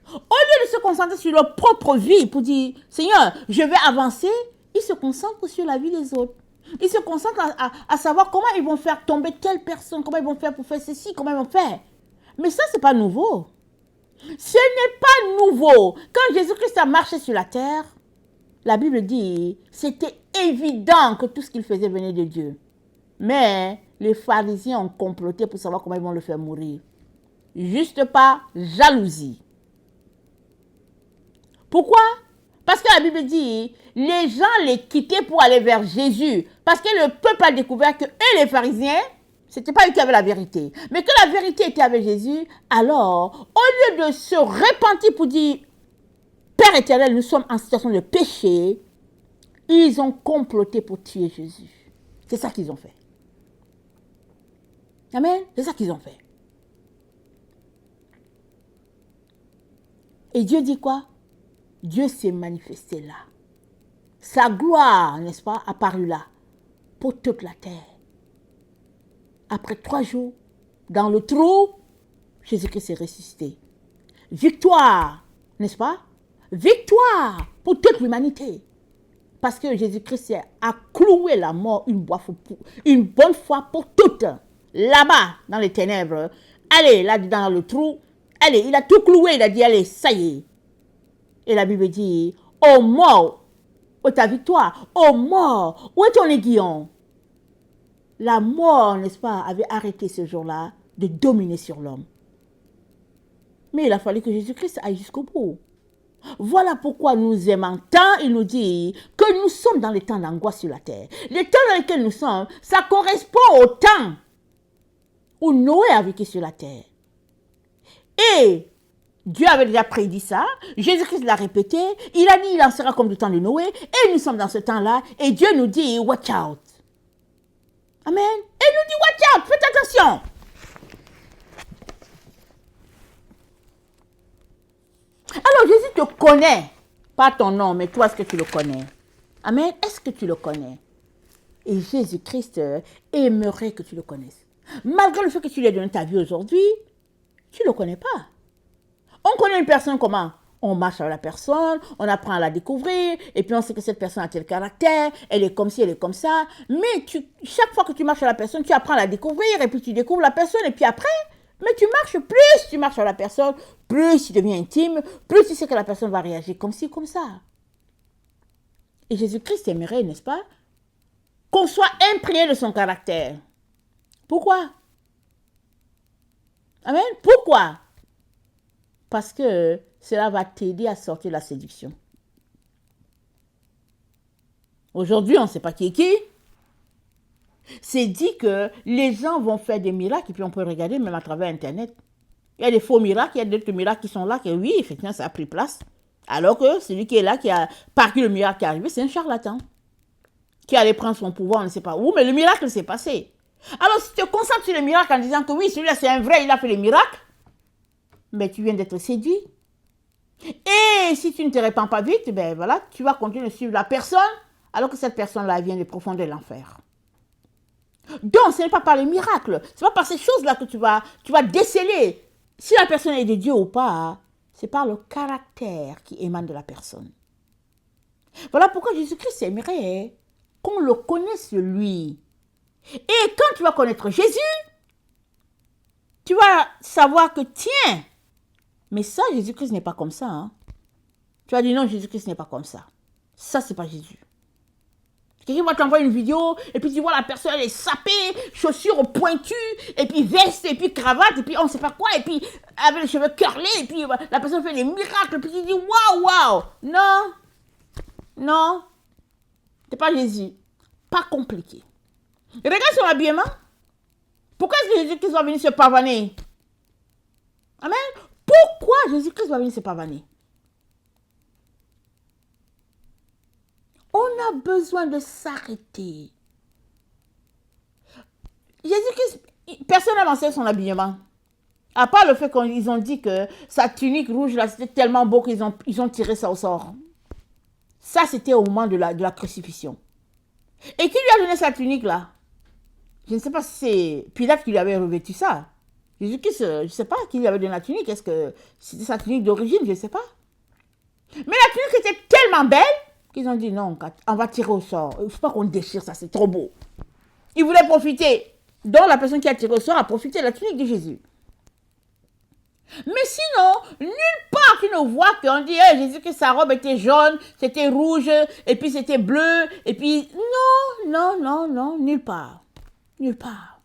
Speaker 1: Au lieu de se concentrer sur leur propre vie pour dire, Seigneur, je vais avancer, ils se concentrent sur la vie des autres. Ils se concentrent à savoir comment ils vont faire tomber telle personne, comment ils vont faire pour faire ceci, comment ils vont faire. Mais ça, ce n'est pas nouveau. Ce n'est pas nouveau. Quand Jésus-Christ a marché sur la terre, la Bible dit, c'était évident que tout ce qu'il faisait venait de Dieu. Mais les pharisiens ont comploté pour savoir comment ils vont le faire mourir. Juste par jalousie. Pourquoi? Parce que la Bible dit, les gens les quittaient pour aller vers Jésus. Parce que le peuple a découvert que eux, les pharisiens, ce n'était pas eux qui avaient la vérité. Mais que la vérité était avec Jésus, alors, au lieu de se repentir pour dire, Père éternel, nous sommes en situation de péché, ils ont comploté pour tuer Jésus. C'est ça qu'ils ont fait. Amen. C'est ça qu'ils ont fait. Et Dieu dit quoi? Dieu s'est manifesté là. Sa gloire, n'est-ce pas, apparut là, pour toute la terre. Après 3 jours, dans le trou, Jésus-Christ est ressuscité. Victoire, n'est-ce pas? Victoire pour toute l'humanité. Parce que Jésus-Christ a cloué la mort une bonne fois pour toutes. Là-bas, dans les ténèbres. Allez, là, dans le trou. Allez, il a tout cloué. Il a dit, allez, ça y est. Et la Bible dit, ô mort, où est ta victoire? Ô mort, où est ton aiguillon? La mort, n'est-ce pas, avait arrêté ce jour-là de dominer sur l'homme. Mais il a fallu que Jésus-Christ aille jusqu'au bout. Voilà pourquoi nous aimons tant. Il nous dit que nous sommes dans les temps d'angoisse sur la terre. Les temps dans lesquels nous sommes, ça correspond au temps où Noé a vécu sur la terre. Et Dieu avait déjà prédit ça. Jésus-Christ l'a répété. Il a dit il en sera comme du temps de Noé. Et nous sommes dans ce temps-là. Et Dieu nous dit watch out. Amen. Et il nous dit watch out. Faites attention. Alors Jésus te connaît, pas ton nom, mais toi, est-ce que tu le connais? Amen. Est-ce que tu le connais? Et Jésus-Christ aimerait que tu le connaisses. Malgré le fait que tu lui aies donné ta vie aujourd'hui, Tu ne le connais pas. On connaît une personne comment? On marche avec la personne, on apprend à la découvrir, et puis on sait que cette personne a tel caractère, elle est comme ci, elle est comme ça. Mais chaque fois que tu marches avec la personne, tu apprends à la découvrir, et puis tu découvres la personne, et puis après, mais tu marches avec la personne, plus tu deviens intime, plus tu sais que la personne va réagir comme ci, comme ça. Et Jésus-Christ aimerait, n'est-ce pas, qu'on soit imprégné de son caractère. Pourquoi? Amen. Pourquoi? Parce que cela va t'aider à sortir de la séduction. Aujourd'hui, on ne sait pas qui est qui. C'est dit que les gens vont faire des miracles, et puis on peut regarder même à travers Internet. Il y a des faux miracles, il y a d'autres miracles qui sont là, que oui, effectivement, ça a pris place. Alors que celui qui est là, qui a par qui le miracle qui est arrivé, c'est un charlatan. Qui allait prendre son pouvoir, on ne sait pas où, mais le miracle s'est passé. Alors, si tu te concentres sur le miracle en disant que oui, celui-là c'est un vrai, il a fait le miracle, mais tu viens d'être séduit. Et si tu ne te répands pas vite, ben voilà, tu vas continuer de suivre la personne, alors que cette personne-là vient des profondeurs de l'enfer. Donc, ce n'est pas par les miracles, ce n'est pas par ces choses-là que tu vas déceler si la personne est de Dieu ou pas. C'est par le caractère qui émane de la personne. Voilà pourquoi Jésus-Christ aimerait qu'on le connaisse lui. Et quand tu vas connaître Jésus, tu vas savoir que tiens, mais ça, Jésus-Christ n'est pas comme ça. Hein. Tu vas dire non, Jésus-Christ n'est pas comme ça. Ça, c'est pas Jésus. Quelqu'un va t'envoyer une vidéo, et puis tu vois la personne, elle est sapée, chaussures pointues, et puis veste, et puis cravate, et puis on ne sait pas quoi, et puis avec les cheveux curlés, et puis la personne fait des miracles, et puis tu dis waouh, waouh. Non, non, c'est pas Jésus. Pas compliqué. Et regarde son habillement. Pourquoi est-ce que Jésus-Christ va venir se pavaner? Amen. Pourquoi Jésus-Christ va venir se pavaner? On a besoin de s'arrêter. Jésus-Christ, personne n'a mentionné son habillement. À part le fait qu'ils ont dit que sa tunique rouge, là, c'était tellement beau qu'ils ont tiré ça au sort. Ça, c'était au moment de la crucifixion. Et qui lui a donné sa tunique, là? Je ne sais pas si c'est Pilate qui lui avait revêtu ça. Jésus-Christ, je ne sais pas qui lui avait donné la tunique. Est-ce que c'était sa tunique d'origine? Je ne sais pas. Mais la tunique était tellement belle qu'ils ont dit non, on va tirer au sort. Il ne faut pas qu'on déchire ça, c'est trop beau. Ils voulaient profiter. Donc la personne qui a tiré au sort a profité de la tunique de Jésus. Mais sinon, nulle part tu ne vois qu'on dit hey, Jésus que sa robe était jaune, c'était rouge, et puis c'était bleu, et puis non, nulle part. Nulle part.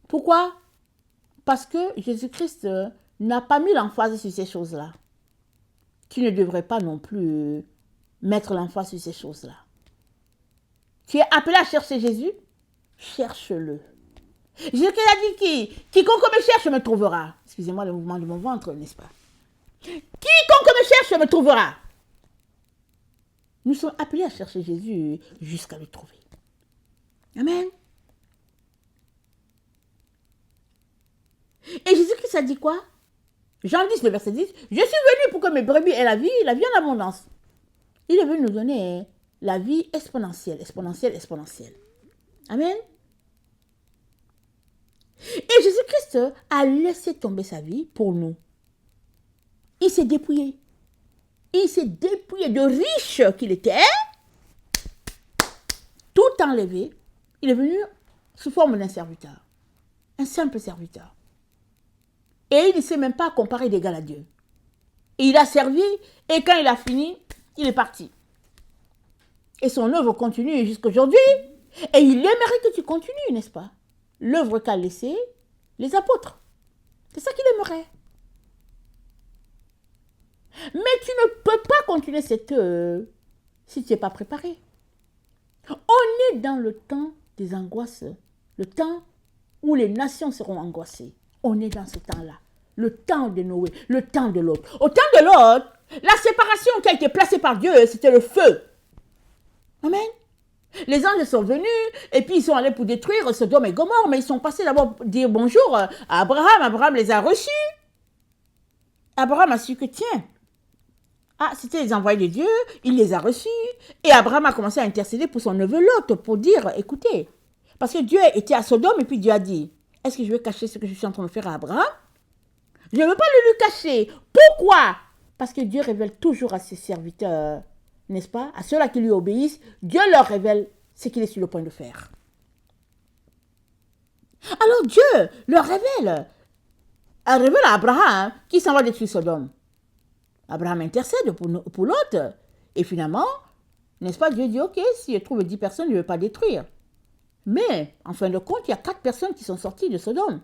Speaker 1: Pourquoi? Parce que Jésus-Christ n'a pas mis l'emphase sur ces choses-là. Tu ne devrais pas non plus mettre l'emphase sur ces choses-là. Tu es appelé à chercher Jésus? Cherche-le. Jésus-Christ a dit quiconque me cherche me trouvera. Excusez-moi le mouvement de mon ventre, n'est-ce pas? Quiconque me cherche me trouvera. Nous sommes appelés à chercher Jésus jusqu'à le trouver. Amen. Et Jésus-Christ a dit quoi? Jean 10, le verset 10. Je suis venu pour que mes brebis aient la vie en abondance. Il est venu nous donner la vie exponentielle. Amen. Et Jésus-Christ a laissé tomber sa vie pour nous. Il s'est dépouillé. Il s'est dépouillé de riche qu'il était. Tout enlevé. Il est venu sous forme d'un serviteur. Un simple serviteur. Et il ne s'est même pas comparé d'égal à Dieu. Et il a servi, et quand il a fini, il est parti. Et son œuvre continue jusqu'à aujourd'hui. Et il aimerait que tu continues, n'est-ce pas? L'œuvre qu'a laissée les apôtres. C'est ça qu'il aimerait. Mais tu ne peux pas continuer cette œuvre si tu n'es pas préparé. On est dans le temps des angoisses, le temps où les nations seront angoissées. On est dans ce temps-là. Le temps de Noé, le temps de l'autre. Au temps de l'autre, la séparation qui a été placée par Dieu, c'était le feu. Amen. Les anges sont venus et puis ils sont allés pour détruire Sodome et Gomorrhe, mais ils sont passés d'abord dire bonjour à Abraham. Abraham les a reçus. Abraham a su que tiens, c'était les envoyés de Dieu, il les a reçus. Et Abraham a commencé à intercéder pour son neveu Lot pour dire, écoutez, parce que Dieu était à Sodome et puis Dieu a dit, est-ce que je vais cacher ce que je suis en train de faire à Abraham? Je ne veux pas le lui cacher. Pourquoi? Parce que Dieu révèle toujours à ses serviteurs, n'est-ce pas? À ceux-là qui lui obéissent, Dieu leur révèle ce qu'il est sur le point de faire. Alors Dieu leur révèle. Elle révèle à Abraham qui s'en va détruire Sodome. Abraham intercède pour l'autre. Et finalement, n'est-ce pas, Dieu dit, ok, si je trouve 10 personnes, je ne veux pas détruire. Mais, en fin de compte, il y a 4 personnes qui sont sorties de Sodome.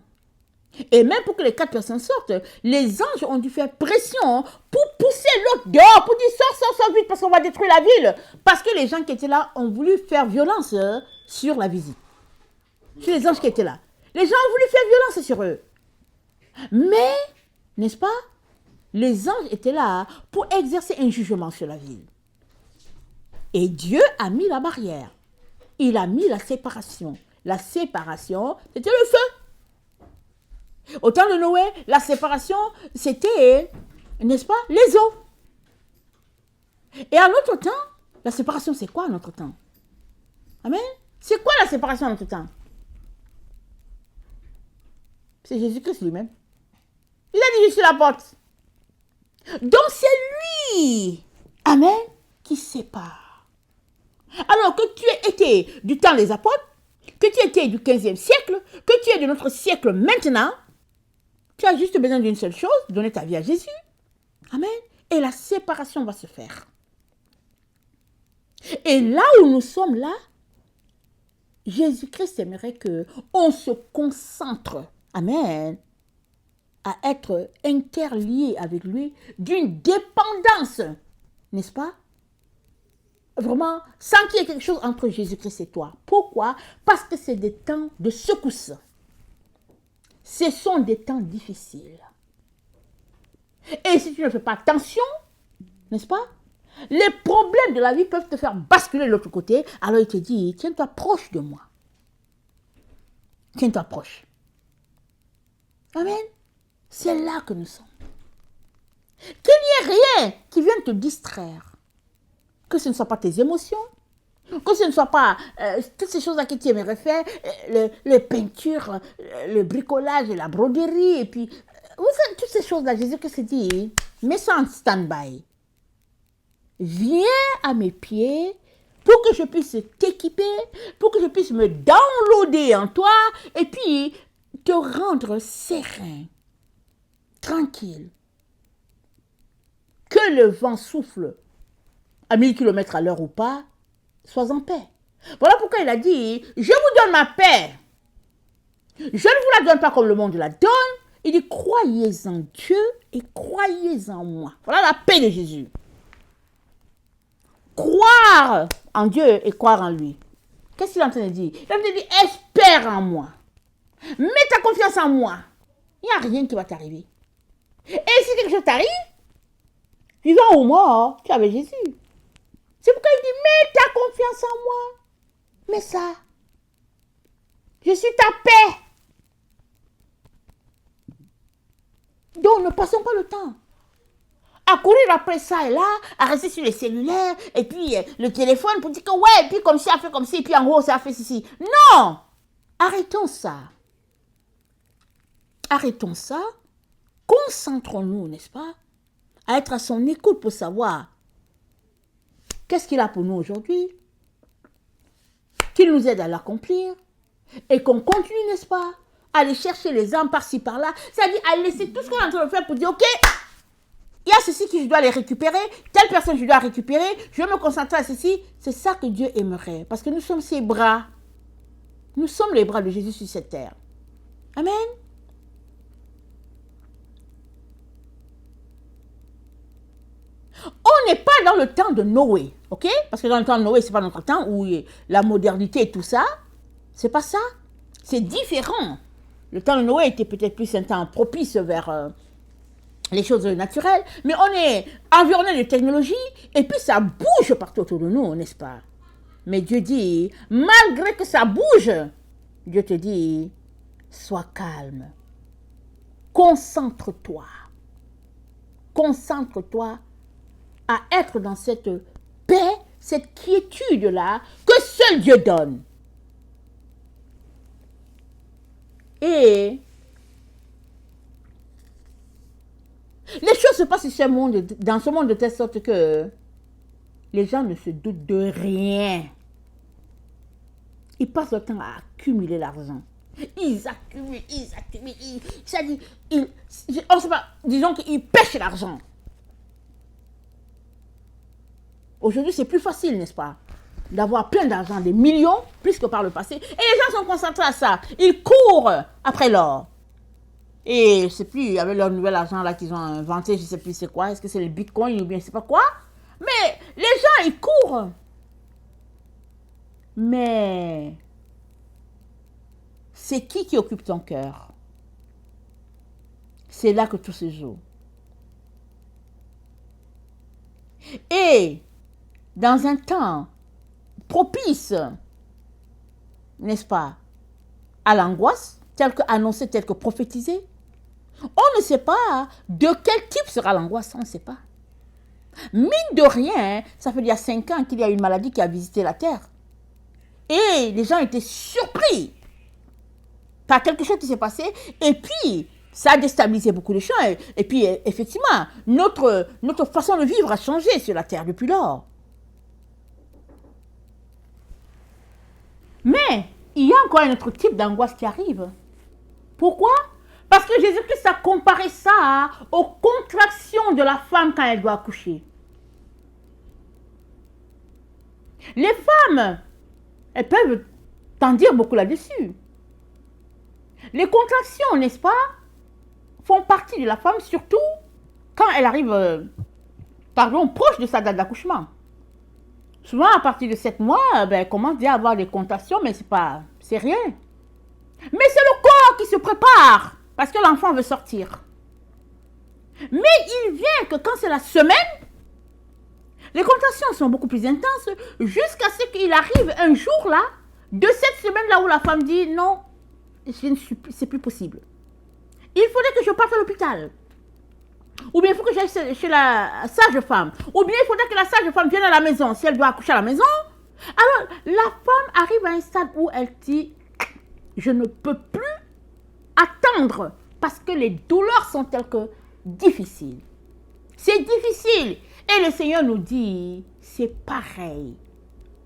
Speaker 1: Et même pour que les 4 personnes sortent, les anges ont dû faire pression pour pousser l'autre dehors, pour dire, sors vite parce qu'on va détruire la ville. Parce que les gens qui étaient là ont voulu faire violence sur la visite. Sur les anges qui étaient là. Les gens ont voulu faire violence sur eux. Mais, n'est-ce pas, les anges étaient là pour exercer un jugement sur la ville. Et Dieu a mis la barrière. Il a mis la séparation. La séparation, c'était le feu. Au temps de Noé, la séparation, c'était, n'est-ce pas, les eaux. Et à notre temps, la séparation, c'est quoi à notre temps? Amen. C'est quoi la séparation à notre temps? C'est Jésus-Christ lui-même. Il a dit, je suis la porte. Donc c'est lui, amen, qui sépare. Alors que tu aies été du temps des apôtres, que tu étais du 15e siècle, que tu es de notre siècle maintenant, tu as juste besoin d'une seule chose, donner ta vie à Jésus. Amen. Et la séparation va se faire. Et là où nous sommes là, Jésus-Christ aimerait qu'on se concentre, amen, à être interlié avec lui d'une dépendance, n'est-ce pas? Vraiment, sans qu'il y ait quelque chose entre Jésus-Christ et toi. Pourquoi? Parce que c'est des temps de secousse. Ce sont des temps difficiles. Et si tu ne fais pas attention, n'est-ce pas? Les problèmes de la vie peuvent te faire basculer de l'autre côté. Alors il te dit, tiens-toi proche de moi. Tiens-toi proche. Amen. C'est là que nous sommes. Qu'il n'y ait rien qui vienne te distraire. Que ce ne soit pas tes émotions. Que ce ne soit pas toutes ces choses-là que tu aimerais faire. Les peintures, le bricolage et la broderie. Et puis, vous savez, toutes ces choses-là, Jésus-Christ se dit, mets ça en stand-by. Viens à mes pieds pour que je puisse t'équiper, pour que je puisse me downloader en toi et puis te rendre serein, tranquille. Que le vent souffle à 1000 km à l'heure ou pas, sois en paix. Voilà pourquoi il a dit, je vous donne ma paix. Je ne vous la donne pas comme le monde la donne. Il dit, croyez en Dieu et croyez en moi. Voilà la paix de Jésus. Croire en Dieu et croire en lui. Qu'est-ce qu'il est en train de dire? Il est en train de dire, espère en moi. Mets ta confiance en moi. Il n'y a rien qui va t'arriver. Et si quelque chose t'arrive, vivant ou mort, tu es avec Jésus. C'est pourquoi il dit, mets ta confiance en moi. Mets ça. Je suis ta paix. Donc ne passons pas le temps à courir après ça et là, à rester sur les cellulaires, et puis le téléphone pour dire que ouais, et puis comme ça a fait comme ci, et puis en gros ça a fait ceci. Non! Arrêtons ça. Arrêtons ça. Concentrons-nous, n'est-ce pas, à être à son écoute pour savoir qu'est-ce qu'il a pour nous aujourd'hui, qu'il nous aide à l'accomplir, et qu'on continue, n'est-ce pas, à aller chercher les âmes par-ci, par-là, c'est-à-dire à laisser tout ce qu'on est en train de faire pour dire, ok, il y a ceci que je dois les récupérer, telle personne je dois récupérer, je vais me concentrer à ceci. C'est ça que Dieu aimerait, parce que nous sommes ses bras. Nous sommes les bras de Jésus sur cette terre. Amen. On n'est pas dans le temps de Noé, ok? Parce que dans le temps de Noé, c'est pas notre temps où la modernité et tout ça. C'est pas ça. C'est différent. Le temps de Noé était peut-être plus un temps propice vers les choses naturelles, mais on est environné de technologie et puis ça bouge partout autour de nous, n'est-ce pas? Mais Dieu dit, malgré que ça bouge, Dieu te dit, sois calme. Concentre-toi. Concentre-toi à être dans cette paix, cette quiétude-là que seul Dieu donne. Et
Speaker 2: Les choses se passent dans ce monde de telle sorte que les gens ne se doutent de rien. Ils passent le temps à accumuler l'argent. Ils accumulent. C'est-à-dire, on sait pas, disons qu'ils pêchent l'argent. Aujourd'hui, c'est plus facile, n'est-ce pas, d'avoir plein d'argent, des millions, plus que par le passé. Et les gens sont concentrés à ça. Ils courent après l'or. Et je ne sais plus, avec leur nouvel argent là qu'ils ont inventé, je ne sais plus c'est quoi. Est-ce que c'est le bitcoin ou bien je ne sais pas quoi. Mais les gens, ils courent. Mais c'est qui occupe ton cœur? C'est là que tout se joue. Et dans un temps propice, n'est-ce pas, à l'angoisse, tel que annoncé, tel que prophétisé, on ne sait pas de quel type sera l'angoisse, on ne sait pas. Mine de rien, ça fait il y a 5 ans qu'il y a une maladie qui a visité la Terre. Et les gens étaient surpris par quelque chose qui s'est passé. Et puis, ça a déstabilisé beaucoup de gens. Et puis, effectivement, notre façon de vivre a changé sur la Terre depuis lors. Mais, il y a encore un autre type d'angoisse qui arrive. Pourquoi? Parce que Jésus-Christ a comparé ça aux contractions de la femme quand elle doit accoucher. Les femmes, elles peuvent t'en dire beaucoup là-dessus. Les contractions, n'est-ce pas, font partie de la femme, surtout quand elle arrive, proche de sa date d'accouchement. Souvent, à partir de 7 mois, elle commence déjà à avoir des contractions, mais c'est rien. Mais c'est le corps qui se prépare, parce que l'enfant veut sortir. Mais il vient que quand c'est la semaine, les contractions sont beaucoup plus intenses, jusqu'à ce qu'il arrive un jour là, de cette semaine-là où la femme dit non, c'est plus possible. Il faudrait que je parte à l'hôpital. Ou bien il faut que j'aille chez la sage-femme. Ou bien il faudrait que la sage-femme vienne à la maison, si elle doit accoucher à la maison. Alors, la femme arrive à un stade où elle dit, je ne peux plus attendre, parce que les douleurs sont telles que difficiles. C'est difficile. Et le Seigneur nous dit, c'est pareil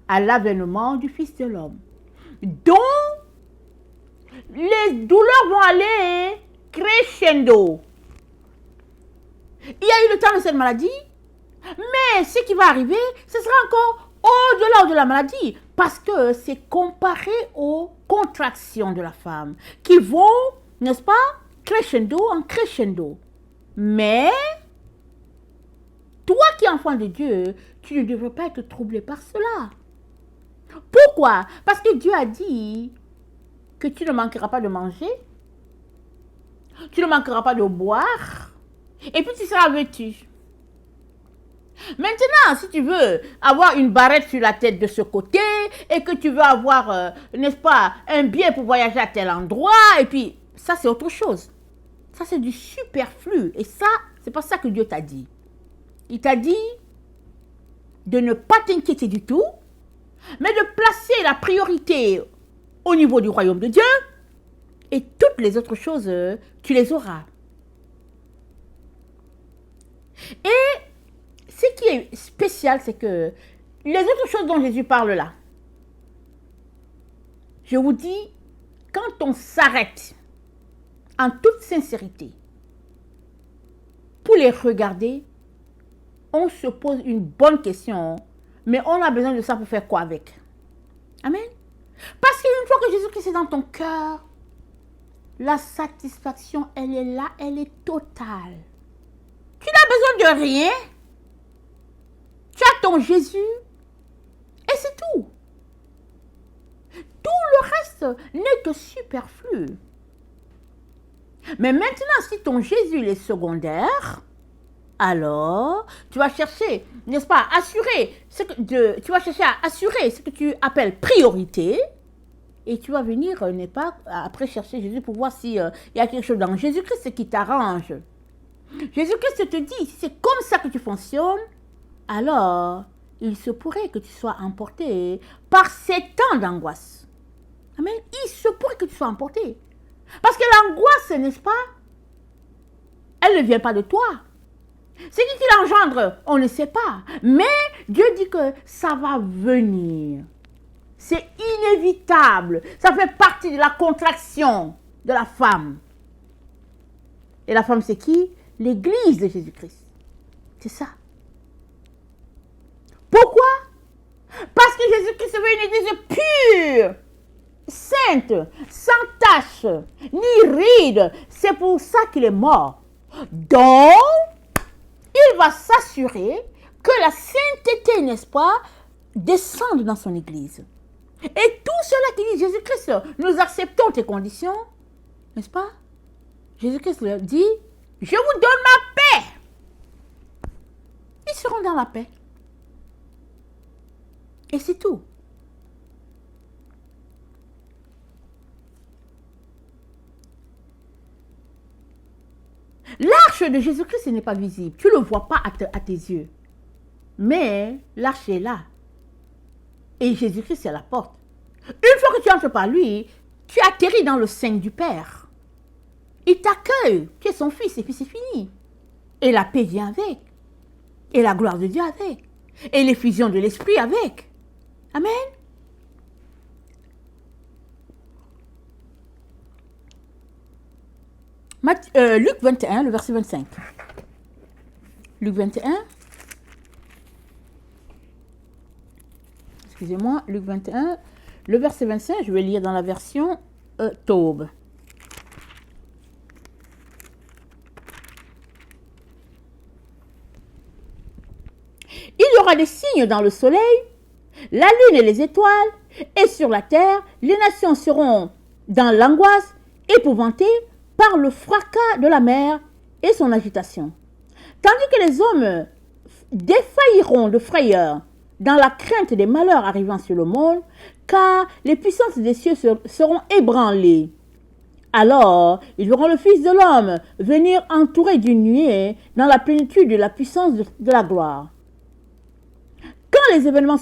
Speaker 2: à l'avènement du Fils de l'homme. Donc, les douleurs vont aller crescendo. Il y a eu le temps de cette maladie, mais ce qui va arriver, ce sera encore au-delà de la maladie, parce que c'est comparé aux contractions de la femme, qui vont, n'est-ce pas, crescendo en crescendo. Mais, toi qui es enfant de Dieu, tu ne devrais pas être troublé par cela. Pourquoi? Parce que Dieu a dit que tu ne manqueras pas de manger, tu ne manqueras pas de boire, et puis tu seras vêtu. Maintenant, si tu veux avoir une barrette sur la tête de ce côté, et que tu veux avoir, n'est-ce pas, un billet pour voyager à tel endroit, et puis ça c'est autre chose. Ça c'est du superflu, et ça, c'est pas ça que Dieu t'a dit. Il t'a dit de ne pas t'inquiéter du tout, mais de placer la priorité au niveau du royaume de Dieu, et toutes les autres choses, tu les auras. Et ce qui est spécial, c'est que les autres choses dont Jésus parle là, je vous dis, quand on s'arrête en toute sincérité pour les regarder, on se pose une bonne question, mais on a besoin de ça pour faire quoi avec? Amen. Parce qu'une fois que Jésus-Christ est dans ton cœur, la satisfaction, elle est là, elle est totale. Tu n'as besoin de rien. Tu as ton Jésus et c'est tout. Tout le reste n'est que superflu. Mais maintenant, si ton Jésus est secondaire, alors tu vas chercher, n'est-ce pas, tu vas chercher à assurer ce que tu appelles priorité. Et tu vas venir, n'est pas, après chercher Jésus pour voir s'il y a quelque chose dans Jésus-Christ qui t'arrange. Jésus-Christ te dit, si c'est comme ça que tu fonctionnes, alors il se pourrait que tu sois emporté par ces temps d'angoisse. Amen. Il se pourrait que tu sois emporté. Parce que l'angoisse, n'est-ce pas, elle ne vient pas de toi. C'est qui l'engendre? On ne sait pas. Mais Dieu dit que ça va venir. C'est inévitable. Ça fait partie de la contraction de la femme. Et la femme, c'est qui? L'église de Jésus-Christ. C'est ça. Pourquoi? Parce que Jésus-Christ veut une église pure, sainte, sans tache, ni ride. C'est pour ça qu'il est mort. Donc, il va s'assurer que la sainteté, n'est-ce pas, descende dans son église. Et tous ceux-là qui disent Jésus-Christ, nous acceptons tes conditions, n'est-ce pas? Jésus-Christ leur dit, je vous donne ma paix. Ils seront dans la paix. Et c'est tout. L'arche de Jésus-Christ n'est pas visible. Tu ne le vois pas à tes yeux. Mais l'arche est là. Et Jésus-Christ est à la porte. Une fois que tu entres par lui, tu atterris dans le sein du Père. Il t'accueille. Tu es son fils et puis c'est fini. Et la paix vient avec. Et la gloire de Dieu avec. Et l'effusion de l'Esprit avec. Amen. Luc 21, le verset 25. Luc 21. Excusez-moi, Luc 21, le verset 25, je vais lire dans la version Taube. Il y aura des signes dans le soleil, la lune et les étoiles, et sur la terre, les nations seront dans l'angoisse, épouvantées par le fracas de la mer et son agitation. Tandis que les hommes défailliront de frayeur dans la crainte des malheurs arrivant sur le monde, car les puissances des cieux seront ébranlées. Alors, ils verront le Fils de l'homme venir entouré d'une nuée dans la plénitude de la puissance de la gloire. Quand ces événements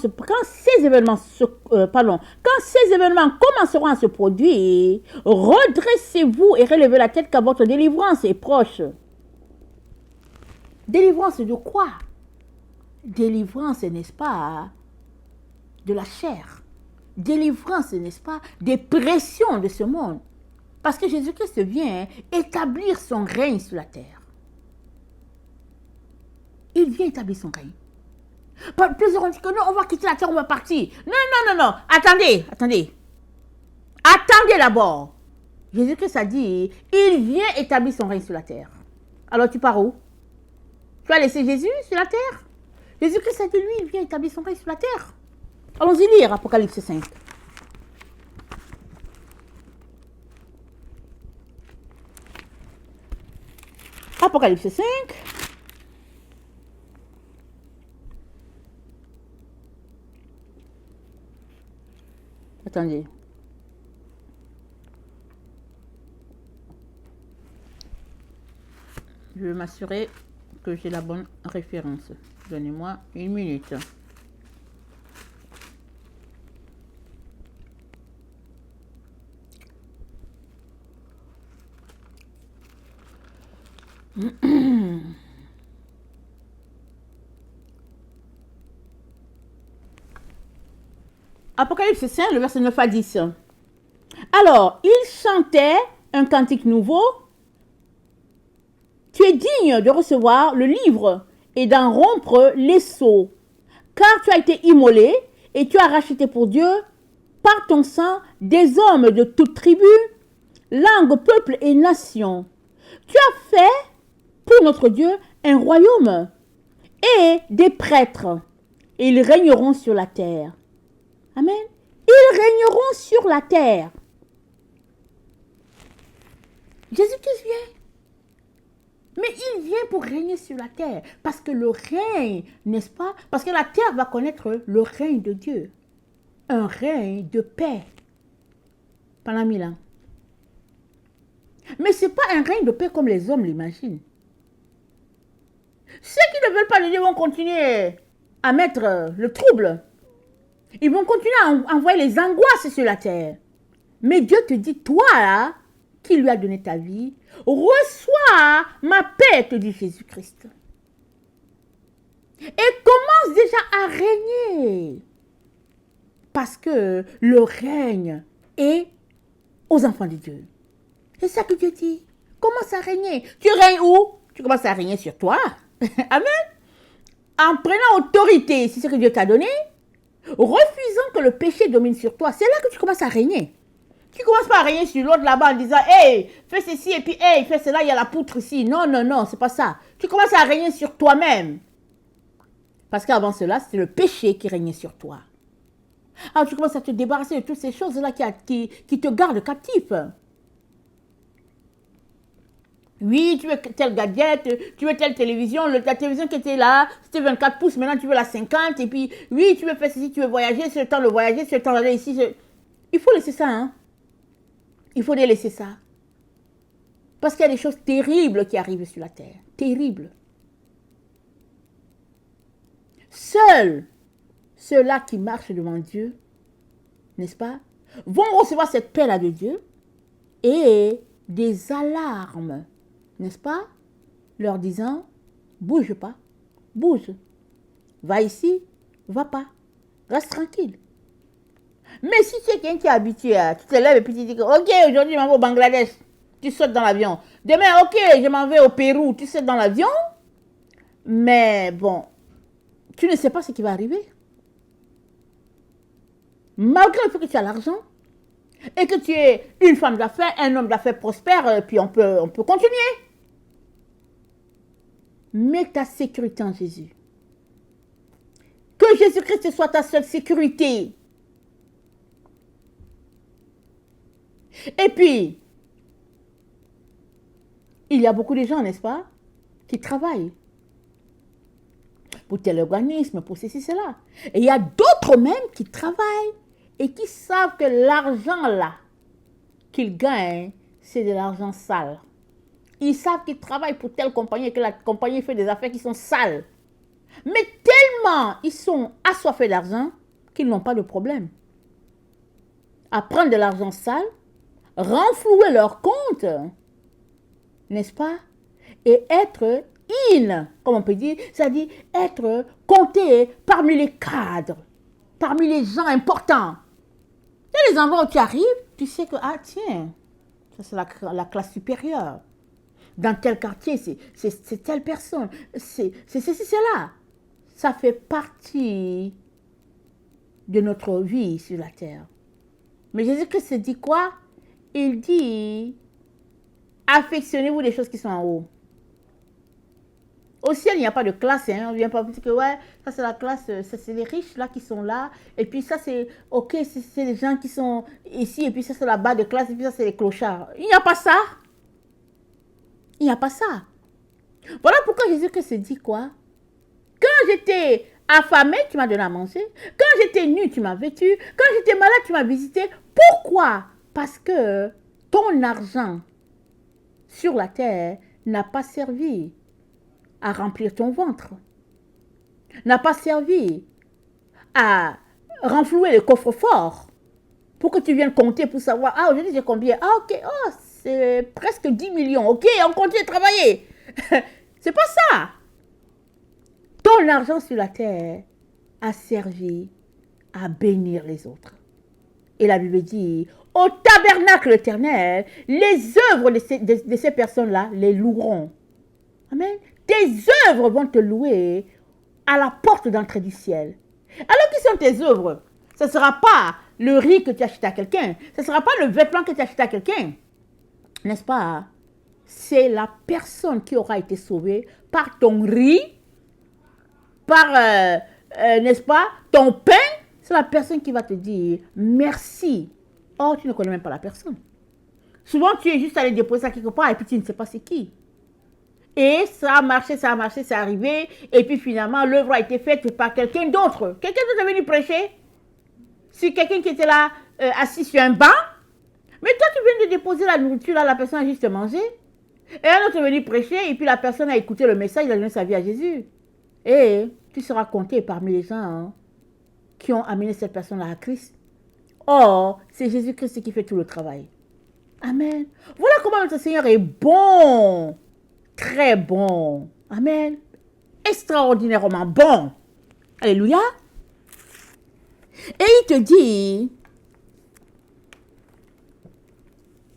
Speaker 2: commenceront à se produire, redressez-vous et relevez la tête car votre délivrance est proche. Délivrance de quoi? Délivrance, n'est-ce pas, de la chair. Délivrance, n'est-ce pas, des pressions de ce monde. Parce que Jésus-Christ vient établir son règne sur la terre. Il vient établir son règne. Plusieurs ont dit que non, on va quitter la terre, on va partir. Non. Attendez. Attendez d'abord. Jésus-Christ a dit, il vient établir son règne sur la terre. Alors tu pars où? Tu vas laisser Jésus sur la terre? Jésus-Christ a dit, lui, il vient établir son règne sur la terre. Allons-y lire Apocalypse 5. Apocalypse 5. Attendez. Je vais m'assurer que j'ai la bonne référence. Donnez-moi une minute. Apocalypse 5, le verset 9 à 10. Alors, il chantait un cantique nouveau. Tu es digne de recevoir le livre et d'en rompre les sceaux, car tu as été immolé et tu as racheté pour Dieu par ton sang des hommes de toute tribu, langue, peuple et nation. Tu as fait pour notre Dieu un royaume et des prêtres, et ils régneront sur la terre. Amen. Ils régneront sur la terre. Jésus-Christ vient. Mais il vient pour régner sur la terre. Parce que le règne, n'est-ce pas? Parce que la terre va connaître le règne de Dieu. Un règne de paix. Pendant 1000 ans. Mais ce n'est pas un règne de paix comme les hommes l'imaginent. Ceux qui ne veulent pas de Dieu vont continuer à mettre le trouble. Ils vont continuer à envoyer les angoisses sur la terre. Mais Dieu te dit, toi là, qui lui a donné ta vie, reçois ma paix, te dit Jésus-Christ. et commence déjà à régner. Parce que le règne est aux enfants de Dieu. C'est ça que Dieu dit. Commence à régner. Tu règnes où? Tu commences à régner sur toi. Amen. En prenant autorité, c'est ce que Dieu t'a donné, refusant que le péché domine sur toi, c'est là que tu commences à régner. Tu ne commences pas à régner sur l'autre là-bas en disant, hey, fais ceci et puis, hey, fais cela, il y a la poutre ici. Non, non, non, c'est pas ça. Tu commences à régner sur toi-même. Parce qu'avant cela, c'était le péché qui régnait sur toi. Alors tu commences à te débarrasser de toutes ces choses-là qui te gardent captif. Oui, tu veux tel gadget, tu veux telle télévision, la télévision qui était là, c'était 24 pouces, maintenant tu veux la 50, et puis, oui, tu veux faire ceci, tu veux voyager, c'est le temps de voyager, c'est le temps d'aller ici. Il faut laisser ça, hein. Il faut laisser ça. Parce qu'il y a des choses terribles qui arrivent sur la terre. Terribles. Seuls ceux-là qui marchent devant Dieu, n'est-ce pas, vont recevoir cette paix-là de Dieu et des alarmes, n'est-ce pas, leur disant, bouge pas, bouge, va ici, va pas, reste tranquille. Mais si tu es quelqu'un qui est habitué à, tu te lèves et puis tu dis que, ok, aujourd'hui je m'en vais au Bangladesh, tu sautes dans l'avion. Demain, ok, je m'en vais au Pérou, tu sautes dans l'avion. Mais bon, tu ne sais pas ce qui va arriver. Malgré le fait que tu as l'argent et que tu es une femme d'affaires, un homme d'affaires prospère, puis on peut continuer. Mets ta sécurité en Jésus. Que Jésus-Christ soit ta seule sécurité. Et puis, il y a beaucoup de gens, n'est-ce pas, qui travaillent pour tel organisme, pour ceci, cela. Et il y a d'autres même qui travaillent et qui savent que l'argent là qu'ils gagnent, c'est de l'argent sale. Ils savent qu'ils travaillent pour telle compagnie et que la compagnie fait des affaires qui sont sales. Mais tellement ils sont assoiffés d'argent qu'ils n'ont pas de problème à prendre de l'argent sale, renflouer leur compte, n'est-ce pas, et être comme on peut dire, c'est-à-dire être compté parmi les cadres, parmi les gens importants. Il y a des endroits où tu arrives, tu sais que, ah tiens, ça c'est la classe supérieure. Dans tel quartier, c'est telle personne, c'est là. Ça fait partie de notre vie sur la terre. Mais Jésus-Christ dit quoi? Il dit, affectionnez-vous des choses qui sont en haut. Au ciel, il n'y a pas de classe. Hein. On ne vient pas dire que ouais, ça c'est la classe, ça c'est les riches là qui sont là. Et puis ça c'est, ok, c'est les gens qui sont ici. Et puis ça c'est la bas de classe. Et puis ça c'est les clochards. Il n'y a pas ça. Il n'y a pas ça. Voilà pourquoi Jésus-Christ dit quoi? Quand j'étais affamé, tu m'as donné à manger. Quand j'étais nu, tu m'as vêtu. Quand j'étais malade, tu m'as visité. Pourquoi? Parce que ton argent sur la terre n'a pas servi à remplir ton ventre, n'a pas servi à renflouer le coffre-fort pour que tu viennes compter pour savoir, ah aujourd'hui j'ai combien, ah ok, oh c'est presque 10 millions, ok, on continue de travailler. C'est pas ça. Ton argent sur la terre a servi à bénir les autres. Et la Bible dit, au tabernacle éternel, les œuvres de ces personnes-là les loueront. Amen. Tes œuvres vont te louer à la porte d'entrée du ciel. Alors, qui sont tes œuvres? Ce ne sera pas le riz que tu achètes à quelqu'un. Ce ne sera pas le vêtement que tu achètes à quelqu'un. N'est-ce pas? C'est la personne qui aura été sauvée par ton riz, par, n'est-ce pas, ton pain. C'est la personne qui va te dire merci. Or, tu ne connais même pas la personne. Souvent, tu es juste allé déposer ça quelque part et puis tu ne sais pas c'est qui. Et ça a marché, c'est arrivé. Et puis finalement, l'œuvre a été faite par quelqu'un d'autre. Quelqu'un d'autre est venu prêcher. C'est quelqu'un qui était là, assis sur un banc. Mais toi, tu viens de déposer la nourriture, là, la personne a juste mangé. Et un autre est venu prêcher, et puis la personne a écouté le message, il a donné sa vie à Jésus. Et tu seras compté parmi les gens qui ont amené cette personne-là à Christ. Or, c'est Jésus-Christ qui fait tout le travail. Amen. Voilà comment notre Seigneur est bon. Très bon. Amen.
Speaker 1: extraordinairement bon. Alléluia. Et il te dit,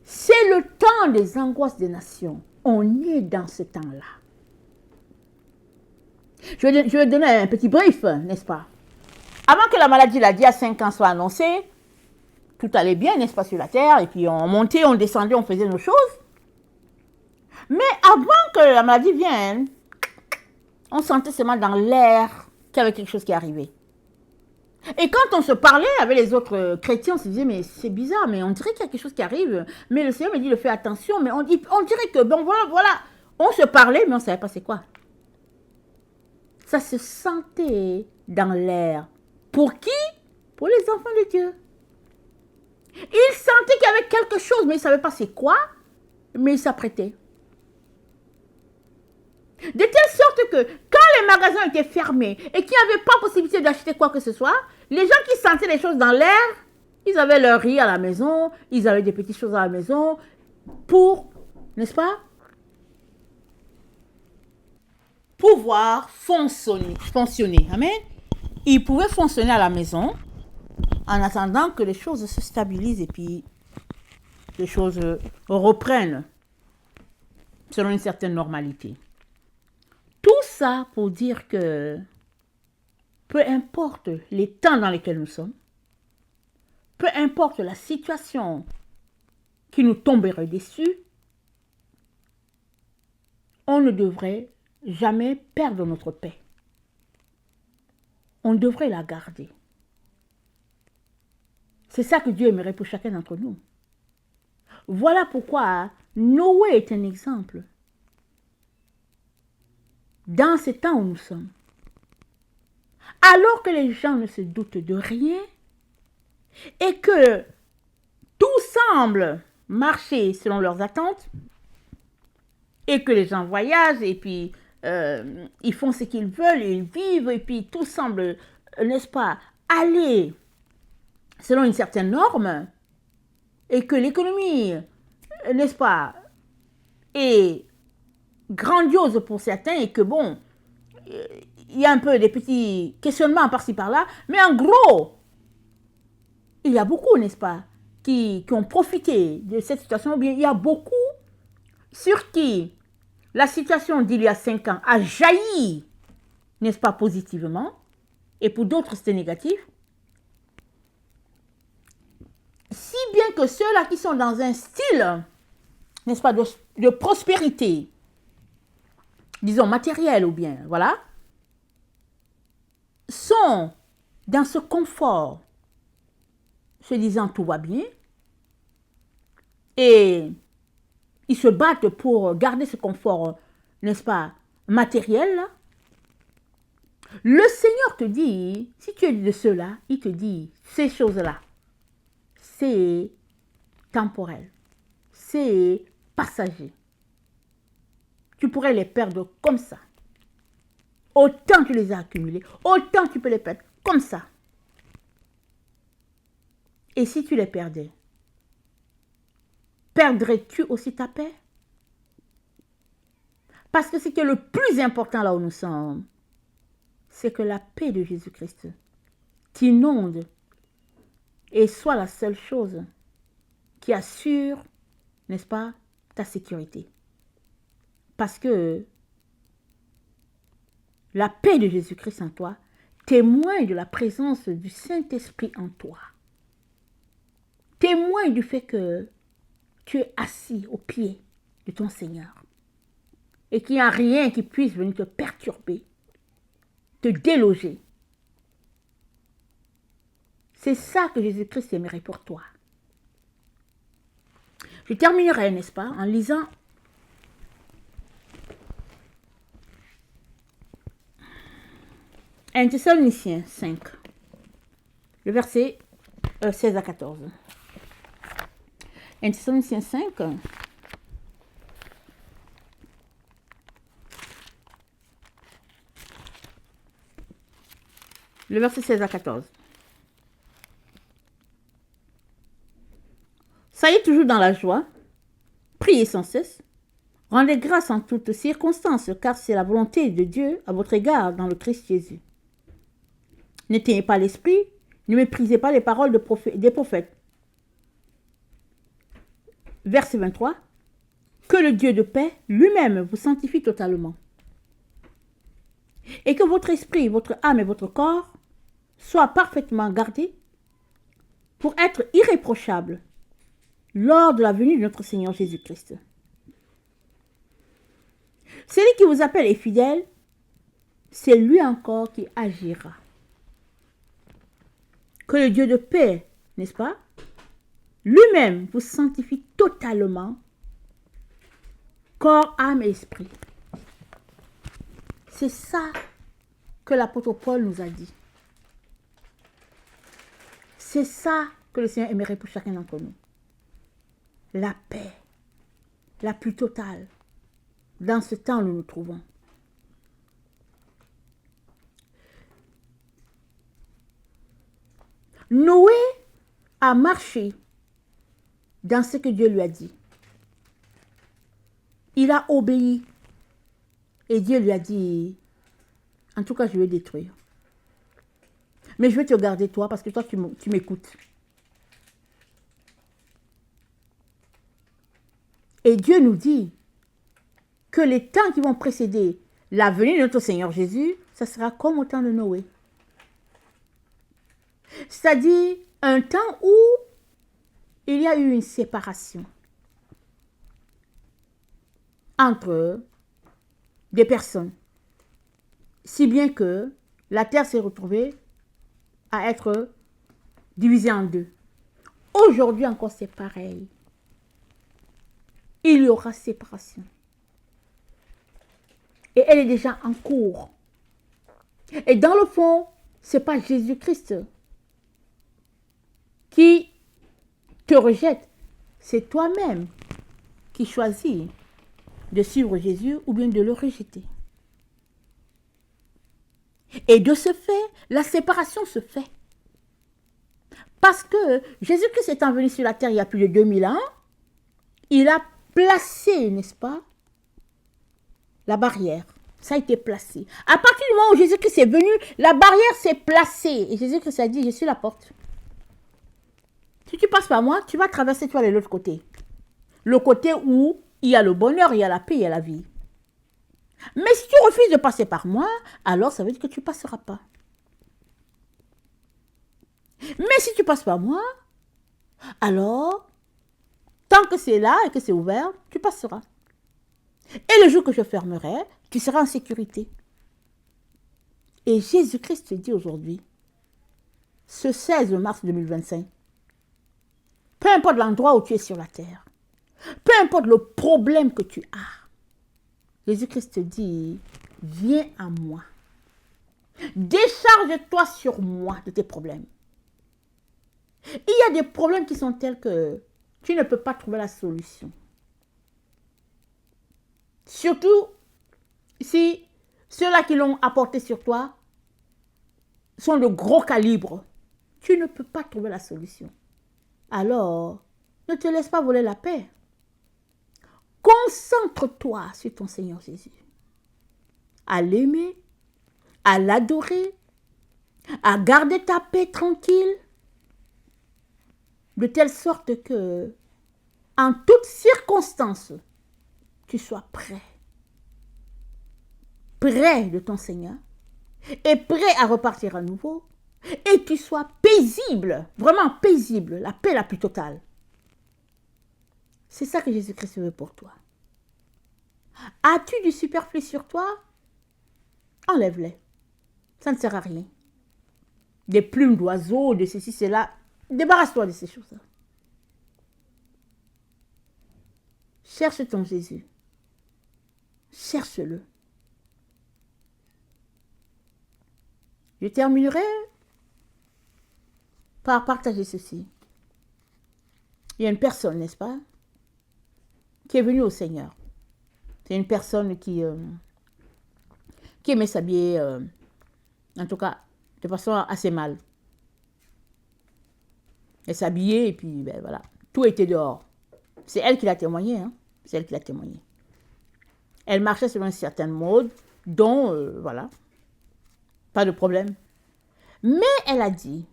Speaker 1: c'est le temps des angoisses des nations. On est dans ce temps-là. Je vais donner un petit brief, n'est-ce pas? Avant que la maladie, il a dit à 5 ans, soit annoncée, tout allait bien, n'est-ce pas, sur la terre, et puis on montait, on descendait, on faisait nos choses. Mais avant que la maladie vienne, on sentait seulement dans l'air qu'il y avait quelque chose qui arrivait. Et quand on se parlait avec les autres chrétiens, on se disait, mais c'est bizarre, mais on dirait qu'il y a quelque chose qui arrive. Mais le Seigneur me dit de faire attention, mais on dirait que, bon, voilà. On se parlait, mais on ne savait pas c'est quoi. Ça se sentait dans l'air. Pour qui? Pour les enfants de Dieu. Ils sentaient qu'il y avait quelque chose, mais ils ne savaient pas c'est quoi, mais ils s'apprêtaient. De telle sorte que quand les magasins étaient fermés et qu'il n'y avait pas possibilité d'acheter quoi que ce soit, les gens qui sentaient les choses dans l'air, ils avaient leur riz à la maison, ils avaient des petites choses à la maison pour, n'est-ce pas, pouvoir fonctionner. Amen. Ils pouvaient fonctionner à la maison en attendant que les choses se stabilisent et puis les choses reprennent selon une certaine normalité. Tout ça pour dire que peu importe les temps dans lesquels nous sommes, peu importe la situation qui nous tomberait dessus, on ne devrait jamais perdre notre paix. On devrait la garder. C'est ça que Dieu aimerait pour chacun d'entre nous. Voilà pourquoi Noé est un exemple. Dans ces temps où nous sommes, alors que les gens ne se doutent de rien et que tout semble marcher selon leurs attentes et que les gens voyagent et puis ils font ce qu'ils veulent, ils vivent et puis tout semble, n'est-ce pas, aller selon une certaine norme et que l'économie, n'est-ce pas, est grandiose pour certains et que bon, il y a un peu des petits questionnements par-ci par-là, mais en gros, il y a beaucoup, n'est-ce pas, qui ont profité de cette situation. Bien, il y a beaucoup sur qui la situation d'il y a 5 ans a jailli, n'est-ce pas, positivement, et pour d'autres c'était négatif. Si bien que ceux-là qui sont dans un style, n'est-ce pas, de prospérité, disons matériel ou bien, voilà, sont dans ce confort, se disant tout va bien, et ils se battent pour garder ce confort, n'est-ce pas, matériel. Là. Le Seigneur te dit, si tu es de ceux-là, il te dit, ces choses-là, c'est temporel, c'est passager. Tu pourrais les perdre comme ça. Autant tu les as accumulés, autant tu peux les perdre comme ça. Et si tu les perdais, perdrais-tu aussi ta paix? Parce que ce qui est le plus important là où nous sommes, c'est que la paix de Jésus-Christ t'inonde et soit la seule chose qui assure, n'est-ce pas, ta sécurité. Parce que la paix de Jésus-Christ en toi témoigne de la présence du Saint-Esprit en toi. Témoigne du fait que tu es assis au pied de ton Seigneur et qu'il n'y a rien qui puisse venir te perturber, te déloger. C'est ça que Jésus-Christ aimerait pour toi. Je terminerai, n'est-ce pas, en lisant un Thessaloniciens 5, le verset 16 à 14. Un Thessaloniciens 5, le verset 16 à 14. Soyez toujours dans la joie, priez sans cesse,
Speaker 2: Rendez grâce en toutes circonstances, car c'est la volonté de Dieu à votre égard dans le Christ Jésus. N'éteignez pas l'esprit, ne méprisez pas les paroles des prophètes. Verset 23. Que le Dieu de paix lui-même vous sanctifie totalement. Et que votre esprit, votre âme et votre corps soient parfaitement gardés pour être irréprochables lors de la venue de notre Seigneur Jésus-Christ. Celui qui vous appelle est fidèle, c'est lui encore qui agira. Que le Dieu de paix, n'est-ce pas, lui-même vous sanctifie totalement, corps, âme et esprit. C'est ça que l'apôtre Paul nous a dit. C'est ça que le Seigneur aimerait pour chacun d'entre nous. La paix, la plus totale, dans ce temps où nous nous trouvons. Noé a marché dans ce que Dieu lui a dit. Il a obéi. Et Dieu lui a dit, en tout cas, je vais détruire. Mais je vais te garder toi, parce que toi, tu m'écoutes. Et Dieu nous dit que les temps qui vont précéder la venue de notre Seigneur Jésus, ça sera comme au temps de Noé. C'est-à-dire un temps où il y a eu une séparation entre des personnes, si bien que la terre s'est retrouvée à être divisée en deux. Aujourd'hui encore, c'est pareil. Il y aura séparation. Et elle est déjà en cours. Et dans le fond, ce n'est pas Jésus-Christ qui te rejette. C'est toi-même qui choisis de suivre Jésus ou bien de le rejeter. Et de ce fait, la séparation se fait. Parce que Jésus-Christ étant venu sur la terre il y a plus de 2000 ans, il a placé, n'est-ce pas, la barrière. Ça a été placé. À partir du moment où Jésus-Christ est venu, la barrière s'est placée. Et Jésus-Christ a dit, je suis la porte. Si tu passes par moi, tu vas traverser toi de l'autre côté. Le côté où il y a le bonheur, il y a la paix, il y a la vie. Mais si tu refuses de passer par moi, alors ça veut dire que tu ne passeras pas. Mais si tu passes par moi, alors, tant que c'est là et que c'est ouvert, tu passeras. Et le jour que je fermerai, tu seras en sécurité. Et Jésus-Christ te dit aujourd'hui, ce 16 mars 2025, peu importe l'endroit où tu es sur la terre, peu importe le problème que tu as, Jésus-Christ te dit, viens à moi. Décharge-toi sur moi de tes problèmes. Il y a des problèmes qui sont tels que tu ne peux pas trouver la solution. Surtout si ceux-là qui l'ont apporté sur toi sont de gros calibre. Tu ne peux pas trouver la solution. Alors, ne te laisse pas voler la paix. Concentre-toi sur ton Seigneur Jésus. À l'aimer, à l'adorer, à garder ta paix tranquille, de telle sorte que, en toutes circonstances, tu sois prêt. Près de ton Seigneur et prêt à repartir à nouveau et tu sois paisible, vraiment paisible, la paix la plus totale. C'est ça que Jésus-Christ veut pour toi. As-tu du superflu sur toi? Enlève-les. Ça ne sert à rien. Des plumes d'oiseaux, de ceci, cela. Débarrasse-toi de ces choses-là. Cherche ton Jésus. Cherche-le. Je terminerai par partager ceci. Il y a une personne, n'est-ce pas, qui est venue au Seigneur. C'est une personne qui aimait s'habiller, en tout cas, de façon assez mal. Elle s'habillait et puis, ben voilà, tout était dehors. C'est elle qui l'a témoigné, hein. C'est elle qui l'a témoigné.
Speaker 1: Elle marchait selon une certaine mode, dont, voilà, pas de problème. Mais elle a dit,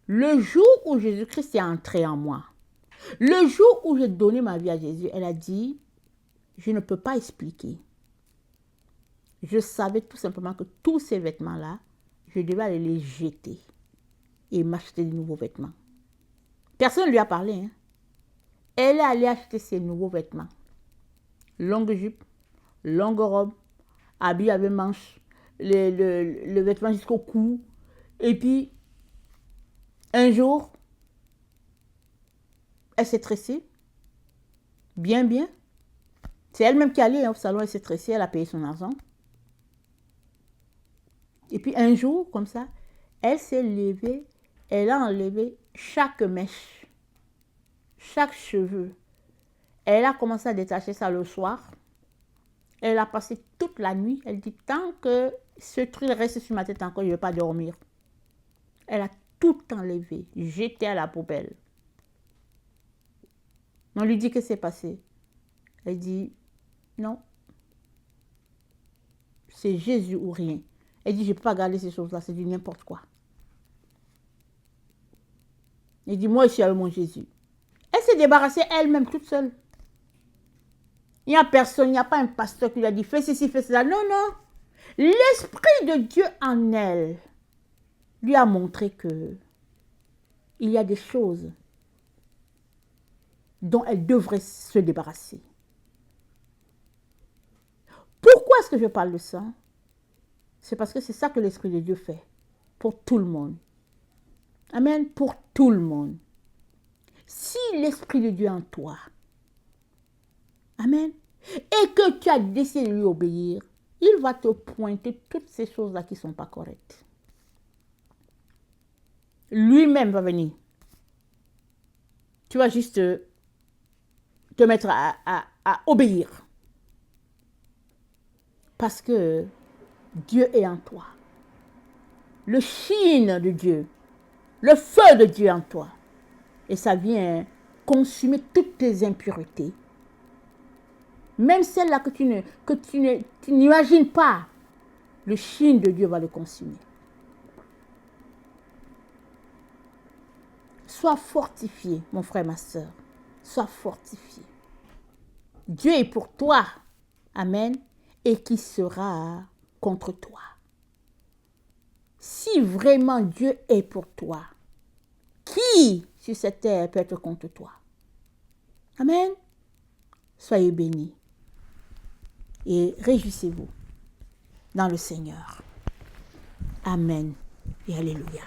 Speaker 1: le jour où Jésus-Christ est entré en moi, le jour où j'ai donné ma vie à Jésus, elle a dit, je ne peux pas expliquer. Je savais tout simplement que tous ces vêtements-là, je devais aller les jeter et m'acheter de nouveaux vêtements. Personne ne lui a parlé. Hein. Elle est allée acheter ses nouveaux vêtements. Longue jupe, longue robe, habillé avec manches, le vêtement jusqu'au cou. Et puis, un jour, elle s'est tressée. Bien, bien. C'est elle-même qui est allée au salon, elle s'est tressée, elle a payé son argent. Et puis un jour, comme ça, elle s'est levée, elle a enlevé chaque mèche, chaque cheveu. Elle a commencé à détacher ça le soir. Elle a passé toute la nuit. Elle dit, tant que ce truc reste sur ma tête encore, je ne vais pas dormir. Elle a tout enlevé, jeté à la poubelle. On lui dit que c'est passé. Elle dit, non, c'est Jésus ou rien. Elle dit, je ne peux pas garder ces choses-là, c'est du n'importe quoi. Elle dit, moi, je suis avec mon Jésus. Elle s'est débarrassée elle-même toute seule. Il n'y a personne, il n'y a pas un pasteur qui lui a dit, fais ceci, fais cela. Non, non. L'Esprit de Dieu en elle lui a montré que il y a des choses dont elle devrait se débarrasser. Pourquoi est-ce que je parle de ça? C'est parce que c'est ça que l'Esprit de Dieu fait pour tout le monde. Amen, pour tout le monde. Si l'Esprit de Dieu est en toi, amen, et que tu as décidé de lui obéir, il va te pointer toutes ces choses-là qui ne sont pas correctes. Lui-même va venir. Tu vas juste te mettre à obéir. Parce que Dieu est en toi. Le chine de Dieu, le feu de Dieu en toi. Et ça vient consumer toutes tes impuretés. Même celles-là que tu n'imagines pas, le chine de Dieu va le consumer. Sois fortifié, mon frère, ma soeur. Sois fortifié. Dieu est pour toi. Amen. Et qui sera contre toi. Si vraiment Dieu est pour toi, qui sur cette terre peut être contre toi? Amen. Soyez bénis. Et réjouissez-vous dans le Seigneur. Amen et alléluia.